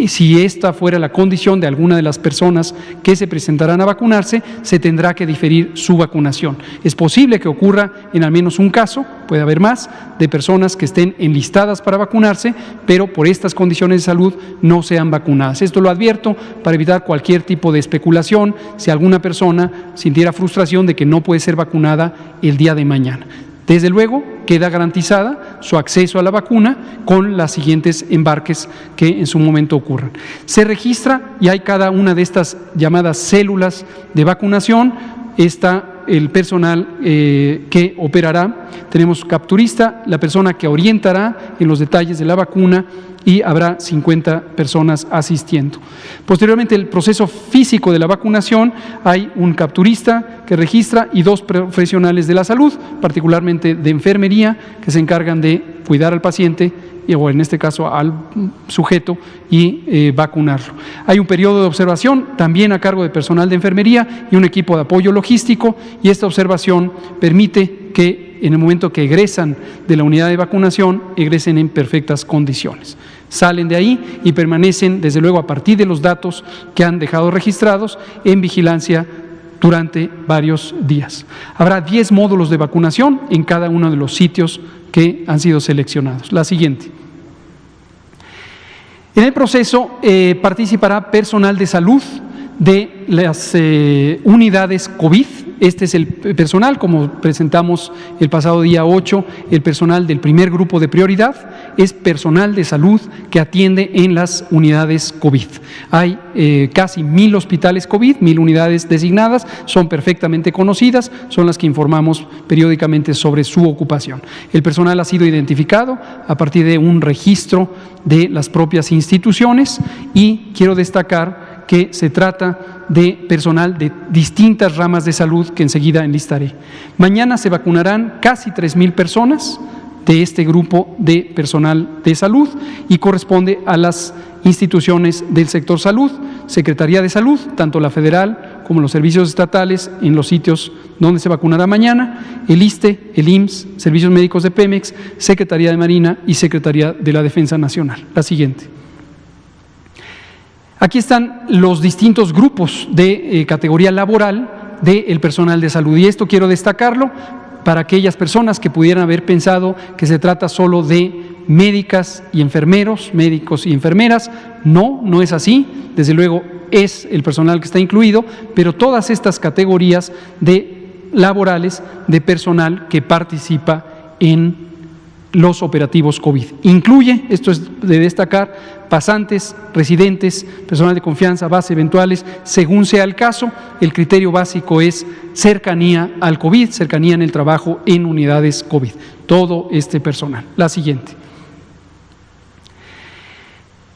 Speaker 2: si esta fuera la condición de alguna de las personas que se presentarán a vacunarse, se tendrá que diferir su vacunación. Es posible que ocurra en al menos un caso, puede haber más, de personas que estén enlistadas para vacunarse, pero por estas condiciones de salud no sean vacunadas. Esto lo advierto para evitar cualquier tipo de especulación si alguna persona sintiera frustración de que no puede ser vacunada el día de mañana. Desde luego, queda garantizada su acceso a la vacuna con los siguientes embarques que en su momento ocurran. Se registra y hay cada una de estas llamadas células de vacunación. Está el personal que operará. Tenemos capturista, la persona que orientará en los detalles de la vacuna, y habrá 50 personas asistiendo. Posteriormente, el proceso físico de la vacunación, hay un capturista que registra y 2 profesionales de la salud, particularmente de enfermería, que se encargan de cuidar al paciente, o en este caso al sujeto, y vacunarlo. Hay un periodo de observación también a cargo de personal de enfermería y un equipo de apoyo logístico, y esta observación permite que en el momento que egresan de la unidad de vacunación, egresen en perfectas condiciones. Salen de ahí y permanecen, desde luego, a partir de los datos que han dejado registrados, en vigilancia durante varios días. Habrá 10 módulos de vacunación en cada uno de los sitios que han sido seleccionados. La siguiente. En el proceso participará personal de salud de las unidades COVID. Este es el personal, como presentamos el pasado día 8, el personal del primer grupo de prioridad, es personal de salud que atiende en las unidades COVID. Hay casi 1,000 hospitales COVID, 1,000 unidades designadas, son perfectamente conocidas, son las que informamos periódicamente sobre su ocupación. El personal ha sido identificado a partir de un registro de las propias instituciones, y quiero destacar que se trata de personal de distintas ramas de salud que enseguida enlistaré. Mañana se vacunarán casi 3,000 personas de este grupo de personal de salud, y corresponde a las instituciones del sector salud, Secretaría de Salud, tanto la federal como los servicios estatales en los sitios donde se vacunará mañana, el ISSSTE, el IMSS, Servicios Médicos de Pemex, Secretaría de Marina y Secretaría de la Defensa Nacional. La siguiente. Aquí están los distintos grupos de categoría laboral del personal de salud, y esto quiero destacarlo para aquellas personas que pudieran haber pensado que se trata solo de médicas y enfermeros, médicos y enfermeras. No, no es así. Desde luego es el personal que está incluido, pero todas estas categorías de laborales de personal que participa en los operativos COVID. Incluye, esto es de destacar, pasantes, residentes, personal de confianza, base, eventuales, según sea el caso. El criterio básico es cercanía al COVID, cercanía en el trabajo en unidades COVID. Todo este personal. La siguiente.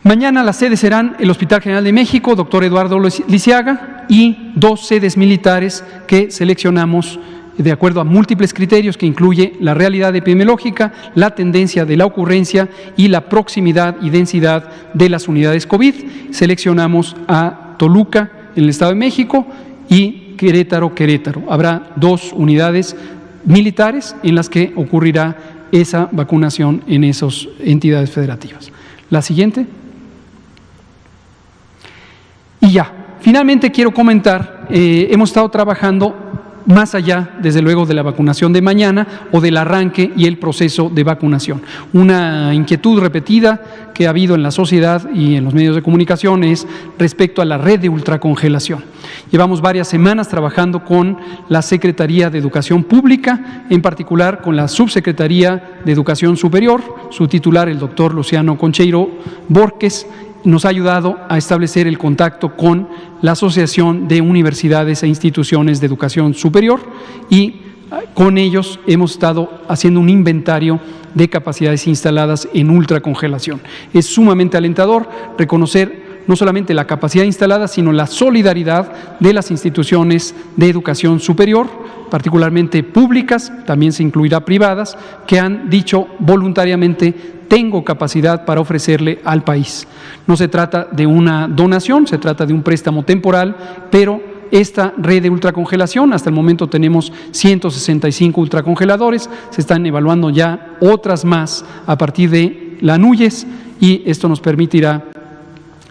Speaker 2: Mañana las sedes serán el Hospital General de México, Dr. Eduardo Lisiaga, y 2 sedes militares que seleccionamos de acuerdo a múltiples criterios que incluye la realidad epidemiológica, la tendencia de la ocurrencia y la proximidad y densidad de las unidades COVID. Seleccionamos a Toluca, en el Estado de México, y Querétaro. Habrá 2 unidades militares en las que ocurrirá esa vacunación en esas entidades federativas. La siguiente. Y ya, finalmente quiero comentar, hemos estado trabajando más allá, desde luego, de la vacunación de mañana o del arranque y el proceso de vacunación. Una inquietud repetida que ha habido en la sociedad y en los medios de comunicación es respecto a la red de ultracongelación. Llevamos varias semanas trabajando con la Secretaría de Educación Pública, en particular con la Subsecretaría de Educación Superior, su titular, el doctor Luciano Concheiro Borges, nos ha ayudado a establecer el contacto con la Asociación de Universidades e Instituciones de Educación Superior, y con ellos hemos estado haciendo un inventario de capacidades instaladas en ultracongelación. Es sumamente alentador reconocer no solamente la capacidad instalada, sino la solidaridad de las instituciones de educación superior, particularmente públicas, también se incluirá privadas, que han dicho voluntariamente: tengo capacidad para ofrecerle al país. No se trata de una donación, se trata de un préstamo temporal, pero esta red de ultracongelación, hasta el momento tenemos 165 ultracongeladores, se están evaluando ya otras más a partir de la NUYES, y esto nos permitirá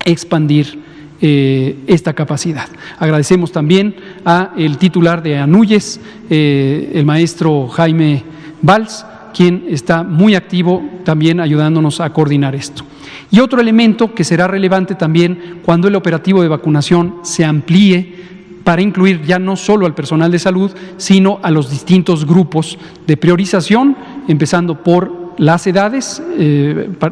Speaker 2: expandir esta capacidad. Agradecemos también al titular de ANUYES, el maestro Jaime Valls, quien está muy activo también ayudándonos a coordinar esto. Y otro elemento que será relevante también cuando el operativo de vacunación se amplíe para incluir ya no solo al personal de salud, sino a los distintos grupos de priorización, empezando por las edades,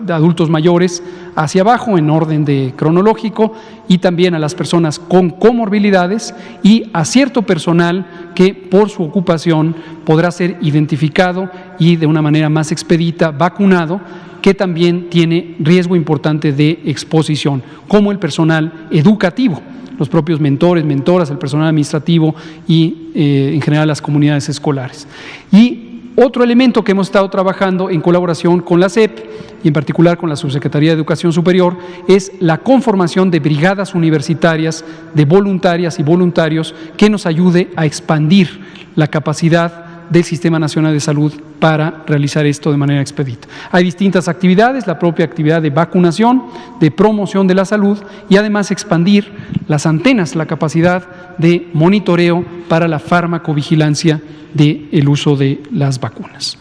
Speaker 2: adultos mayores hacia abajo en orden de cronológico, y también a las personas con comorbilidades y a cierto personal que por su ocupación podrá ser identificado y de una manera más expedita vacunado, que también tiene riesgo importante de exposición, como el personal educativo, los propios mentores, mentoras, el personal administrativo y en general las comunidades escolares. Y otro elemento que hemos estado trabajando en colaboración con la SEP y en particular con la Subsecretaría de Educación Superior es la conformación de brigadas universitarias de voluntarias y voluntarios que nos ayude a expandir la capacidad del Sistema Nacional de Salud para realizar esto de manera expedita. Hay distintas actividades, la propia actividad de vacunación, de promoción de la salud y además expandir las antenas, la capacidad de monitoreo para la farmacovigilancia del uso de las vacunas.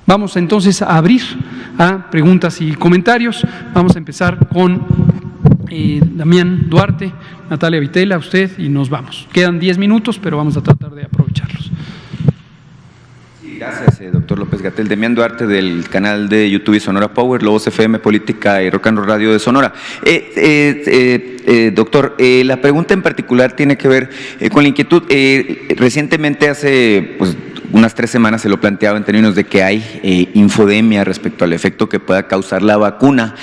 Speaker 2: Vamos entonces a abrir a preguntas y comentarios. Vamos a empezar con Damián Duarte, Natalia Vitela, usted, y nos vamos. Quedan 10 minutos, pero vamos a tratar de aprovecharlos.
Speaker 3: Gracias, doctor López-Gatell. Damián Duarte, del canal de YouTube y Sonora Power, Lobos FM, Política y Rock and Roll Radio de Sonora. Doctor, la pregunta en particular tiene que ver con la inquietud. Recientemente, hace unas 3 semanas, se lo planteaba en términos de que hay infodemia respecto al efecto que pueda causar la vacuna,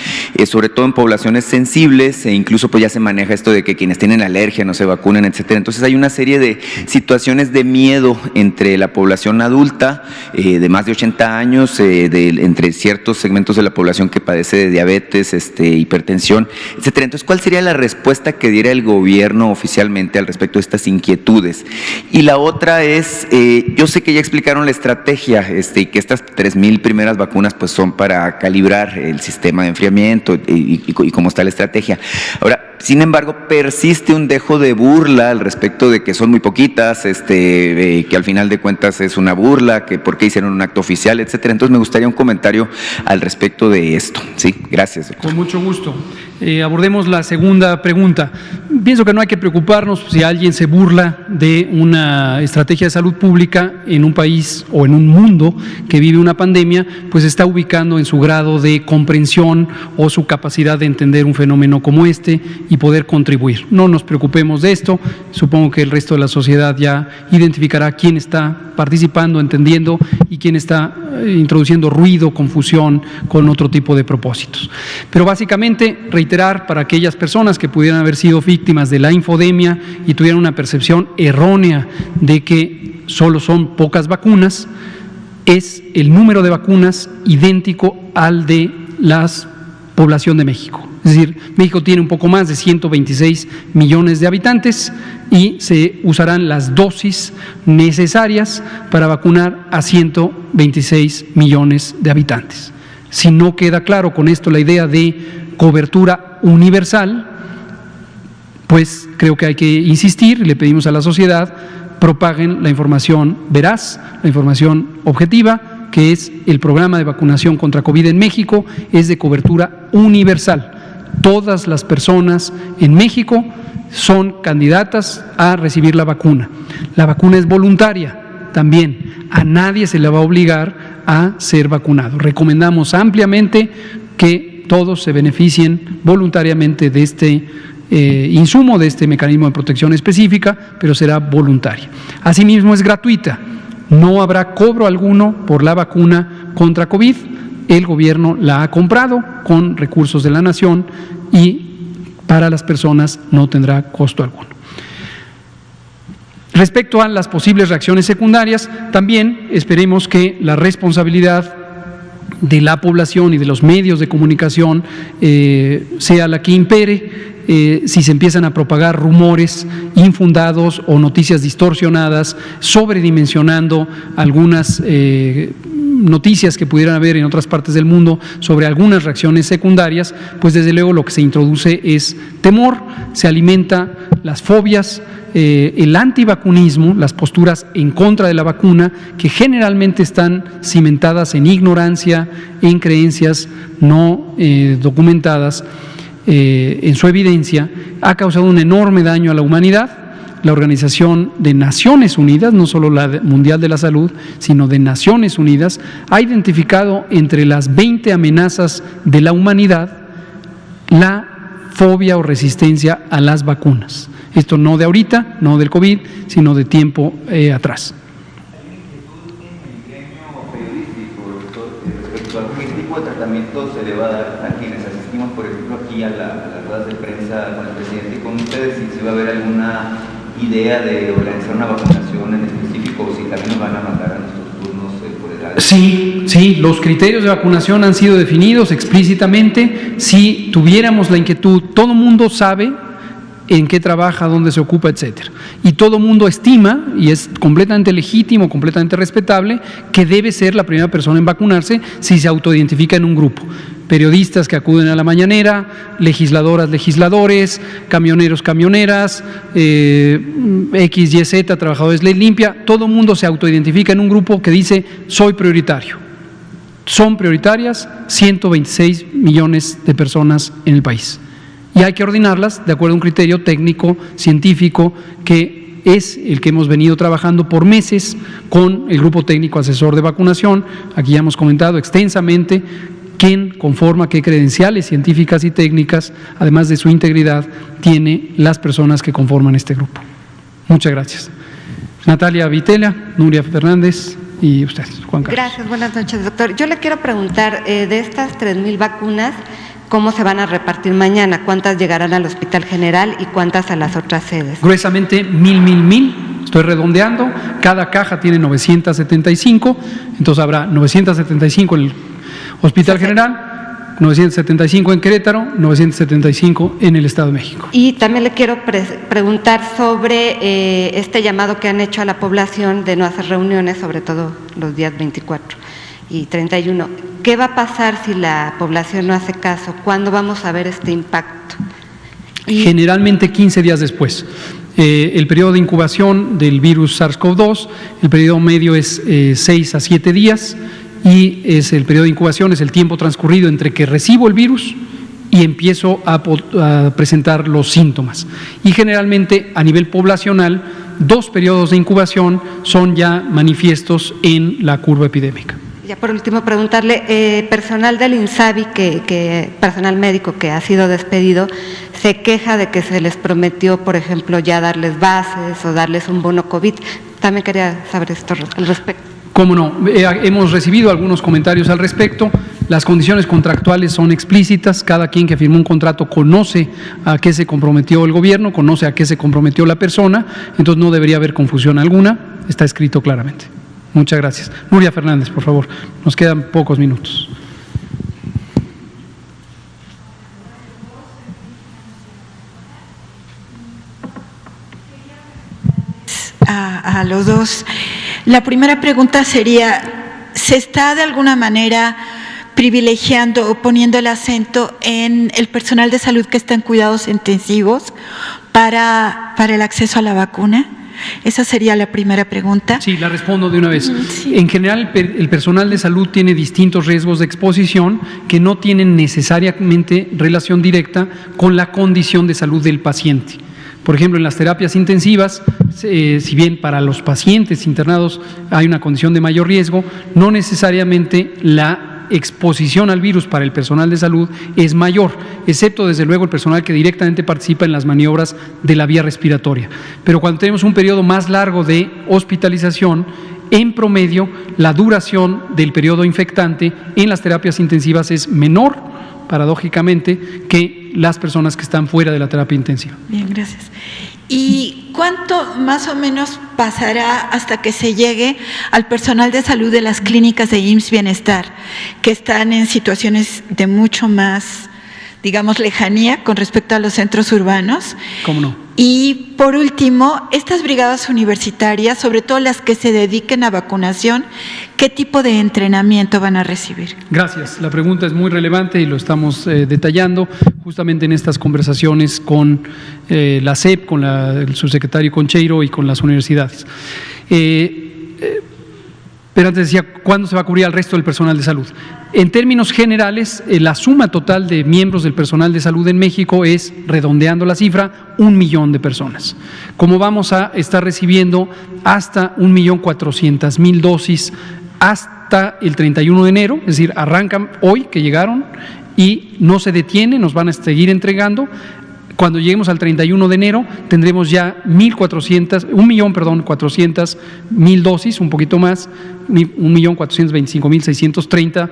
Speaker 3: sobre todo en poblaciones sensibles, e incluso ya se maneja esto de que quienes tienen alergia no se vacunen, etcétera. Entonces hay una serie de situaciones de miedo entre la población adulta de más de 80 años, entre ciertos segmentos de la población que padece de diabetes, hipertensión, etcétera. Entonces, ¿cuál sería la respuesta que diera el gobierno oficialmente al respecto de estas inquietudes? Y la otra es, yo sé que ya explicaron la estrategia, y que estas 3,000 primeras vacunas pues son para calibrar el sistema de enfriamiento y cómo está la estrategia. Ahora, sin embargo, persiste un dejo de burla al respecto de que son muy poquitas, que al final de cuentas es una burla, que por qué hicieron un acto oficial, etcétera. Entonces me gustaría un comentario al respecto de esto. Sí, gracias, doctor.
Speaker 2: Con mucho gusto. Abordemos la segunda pregunta. Pienso que no hay que preocuparnos si alguien se burla de una estrategia de salud pública en un país o en un mundo que vive una pandemia, pues está ubicando en su grado de comprensión o su capacidad de entender un fenómeno como este y poder contribuir. No nos preocupemos de esto. Supongo que el resto de la sociedad ya identificará quién está participando, entendiendo y quién está introduciendo ruido, confusión con otro tipo de propósitos. Pero básicamente reiterar para aquellas personas que pudieran haber sido víctimas de la infodemia y tuvieran una percepción errónea de que solo son pocas vacunas, es el número de vacunas idéntico al de la población de México. Es decir, México tiene un poco más de 126 millones de habitantes y se usarán las dosis necesarias para vacunar a 126 millones de habitantes. Si no queda claro con esto la idea de cobertura universal, pues creo que hay que insistir, le pedimos a la sociedad, propaguen la información veraz, la información objetiva, que es el programa de vacunación contra COVID en México, es de cobertura universal. Todas las personas en México son candidatas a recibir la vacuna. La vacuna es voluntaria también. A nadie se le va a obligar a ser vacunado. Recomendamos ampliamente que todos se beneficien voluntariamente de este insumo, de este mecanismo de protección específica, pero será voluntaria. Asimismo, es gratuita. No habrá cobro alguno por la vacuna contra COVID. El gobierno la ha comprado con recursos de la nación y para las personas no tendrá costo alguno. Respecto a las posibles reacciones secundarias, también esperemos que la responsabilidad de la población y de los medios de comunicación sea la que impere. Si se empiezan a propagar rumores infundados o noticias distorsionadas, sobredimensionando algunas noticias que pudieran haber en otras partes del mundo sobre algunas reacciones secundarias, pues desde luego lo que se introduce es temor, se alimenta las fobias, el antivacunismo, las posturas en contra de la vacuna, que generalmente están cimentadas en ignorancia, en creencias no documentadas en su evidencia, ha causado un enorme daño a la humanidad. La Organización de Naciones Unidas, no solo la Mundial de la Salud, sino de Naciones Unidas, ha identificado entre las 20 amenazas de la humanidad la fobia o resistencia a las vacunas. Esto no de ahorita, no del COVID, sino de tiempo atrás.
Speaker 3: Respecto a qué tipo de tratamiento se le va a dar a quienes asistimos, por ejemplo, aquí a las ruedas de prensa con el presidente y con ustedes, si va a haber alguna idea de organizar una vacunación en específico o si también nos van a mandar a nuestros turnos por el área.
Speaker 2: Sí, los criterios de vacunación han sido definidos explícitamente. Si tuviéramos la inquietud, todo el mundo sabe en qué trabaja, dónde se ocupa, etcétera. Y todo el mundo estima, y es completamente legítimo, completamente respetable, que debe ser la primera persona en vacunarse si se autoidentifica en un grupo. Periodistas que acuden a la mañanera, legisladoras, legisladores, camioneros, camioneras, XYZ, trabajadores ley limpia, todo el mundo se autoidentifica en un grupo que dice soy prioritario. Son prioritarias 126 millones de personas en el país. Y hay que ordenarlas de acuerdo a un criterio técnico, científico, que es el que hemos venido trabajando por meses con el Grupo Técnico Asesor de Vacunación. Aquí ya hemos comentado extensamente quién conforma, qué credenciales científicas y técnicas, además de su integridad, tiene las personas que conforman este grupo. Muchas gracias. Natalia Vitela, Nuria Fernández y usted, Juan Carlos.
Speaker 4: Gracias, buenas noches, doctor. Yo le quiero preguntar, de estas 3,000 vacunas, ¿cómo se van a repartir mañana? ¿Cuántas llegarán al Hospital General y cuántas a las otras sedes?
Speaker 2: Gruesamente 1,000. Estoy redondeando. Cada caja tiene 975, entonces habrá 975 en el Hospital General, 975 en Querétaro, 975 en el Estado de México.
Speaker 4: Y también le quiero preguntar sobre este llamado que han hecho a la población de no hacer reuniones, sobre todo los días 24 y 31. ¿Qué va a pasar si la población no hace caso? ¿Cuándo vamos a ver este impacto?
Speaker 2: Generalmente 15 días después. El periodo de incubación del virus SARS-CoV-2, el periodo medio es 6 a 7 días y es el periodo de incubación, es el tiempo transcurrido entre que recibo el virus y empiezo a presentar los síntomas. Y generalmente a nivel poblacional, 2 periodos de incubación son ya manifiestos en la curva epidémica.
Speaker 4: Ya por último preguntarle, personal del INSABI, personal médico que ha sido despedido, se queja de que se les prometió, por ejemplo, ya darles bases o darles un bono COVID. También quería saber esto al respecto.
Speaker 2: Cómo no, hemos recibido algunos comentarios al respecto. Las condiciones contractuales son explícitas, cada quien que firmó un contrato conoce a qué se comprometió el gobierno, conoce a qué se comprometió la persona, entonces no debería haber confusión alguna, está escrito claramente. Muchas gracias. Nuria Fernández, por favor, nos quedan pocos minutos.
Speaker 5: A los dos. La primera pregunta sería, ¿se está de alguna manera privilegiando o poniendo el acento en el personal de salud que está en cuidados intensivos para el acceso a la vacuna? Esa sería la primera pregunta.
Speaker 2: Sí, la respondo de una vez.
Speaker 5: Sí.
Speaker 2: En general, el personal de salud tiene distintos riesgos de exposición que no tienen necesariamente relación directa con la condición de salud del paciente. Por ejemplo, en las terapias intensivas, si bien para los pacientes internados hay una condición de mayor riesgo, no necesariamente la exposición al virus para el personal de salud es mayor, excepto desde luego el personal que directamente participa en las maniobras de la vía respiratoria. Pero cuando tenemos un periodo más largo de hospitalización, en promedio la duración del periodo infectante en las terapias intensivas es menor, paradójicamente, que las personas que están fuera de la terapia intensiva.
Speaker 5: Bien, gracias. ¿Y cuánto más o menos pasará hasta que se llegue al personal de salud de las clínicas de IMSS Bienestar, que están en situaciones de mucho más, digamos, lejanía con respecto a los centros urbanos?
Speaker 2: ¿Cómo no?
Speaker 5: Y por último, estas brigadas universitarias, sobre todo las que se dediquen a vacunación, ¿qué tipo de entrenamiento van a recibir?
Speaker 2: Gracias. La pregunta es muy relevante y lo estamos detallando justamente en estas conversaciones con la SEP, con el subsecretario Concheiro y con las universidades. Pero antes decía, ¿cuándo se va a cubrir al resto del personal de salud? En términos generales, la suma total de miembros del personal de salud en México es, redondeando la cifra, 1 millón de personas. Como vamos a estar recibiendo hasta 1.400.000 dosis hasta el 31 de enero, es decir, arrancan hoy que llegaron y no se detiene, nos van a seguir entregando. Cuando lleguemos al 31 de enero tendremos ya 1.400.000 dosis, un poquito más, 1.425.630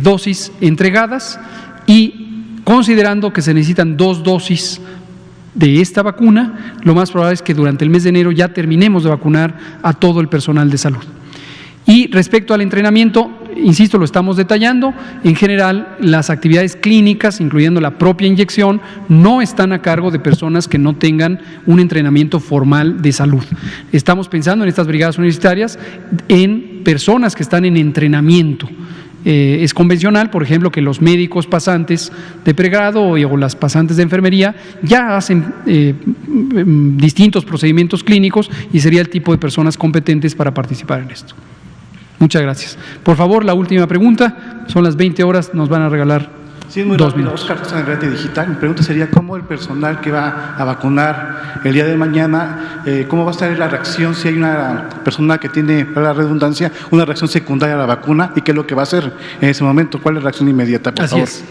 Speaker 2: dosis entregadas, y considerando que se necesitan 2 dosis de esta vacuna, lo más probable es que durante el mes de enero ya terminemos de vacunar a todo el personal de salud. Y respecto al entrenamiento, insisto, lo estamos detallando. En general, las actividades clínicas, incluyendo la propia inyección, no están a cargo de personas que no tengan un entrenamiento formal de salud. Estamos pensando en estas brigadas universitarias en personas que están en entrenamiento. Es convencional, por ejemplo, que los médicos pasantes de pregrado o las pasantes de enfermería ya hacen distintos procedimientos clínicos y sería el tipo de personas competentes para participar en esto. Muchas gracias. Por favor, la última pregunta. Son las 20 horas, nos van a regalar 2 minutos.
Speaker 6: Oscar, en Red Digital. Mi pregunta sería, ¿cómo el personal que va a vacunar el día de mañana, cómo va a estar la reacción si hay una persona que tiene, para la redundancia, una reacción secundaria a la vacuna, y qué es lo que va a hacer en ese momento? ¿Cuál es la reacción inmediata, por favor?
Speaker 2: Así es.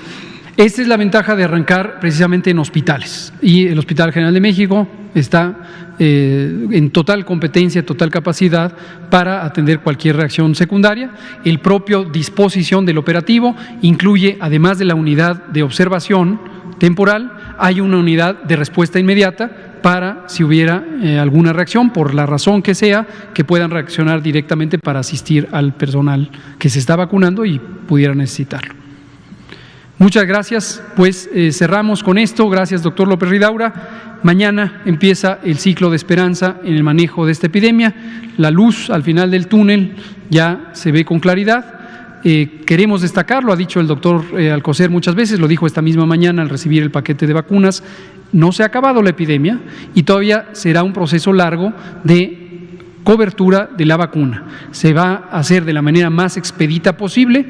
Speaker 2: Esta es la ventaja de arrancar precisamente en hospitales, y el Hospital General de México está en total competencia, total capacidad para atender cualquier reacción secundaria. El propio disposición del operativo incluye, además de la unidad de observación temporal, hay una unidad de respuesta inmediata para si hubiera alguna reacción, por la razón que sea, que puedan reaccionar directamente para asistir al personal que se está vacunando y pudiera necesitarlo. Muchas gracias, pues cerramos con esto. Gracias, doctor López Ridaura. Mañana empieza el ciclo de esperanza en el manejo de esta epidemia. La luz al final del túnel ya se ve con claridad. Queremos destacar, lo ha dicho el doctor Alcocer muchas veces, lo dijo esta misma mañana al recibir el paquete de vacunas, no se ha acabado la epidemia y todavía será un proceso largo de cobertura de la vacuna. Se va a hacer de la manera más expedita posible.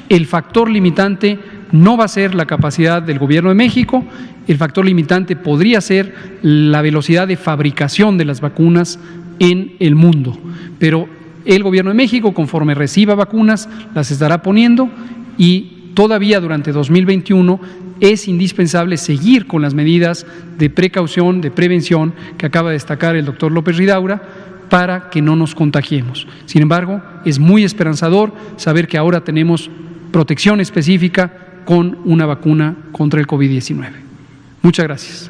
Speaker 2: El factor limitante no va a ser la capacidad del Gobierno de México, el factor limitante podría ser la velocidad de fabricación de las vacunas en el mundo, pero el Gobierno de México, conforme reciba vacunas, las estará poniendo, y todavía durante 2021 es indispensable seguir con las medidas de precaución, de prevención que acaba de destacar el doctor López Ridaura, para que no nos contagiemos. Sin embargo, es muy esperanzador saber que ahora tenemos protección específica con una vacuna contra el COVID-19. Muchas gracias.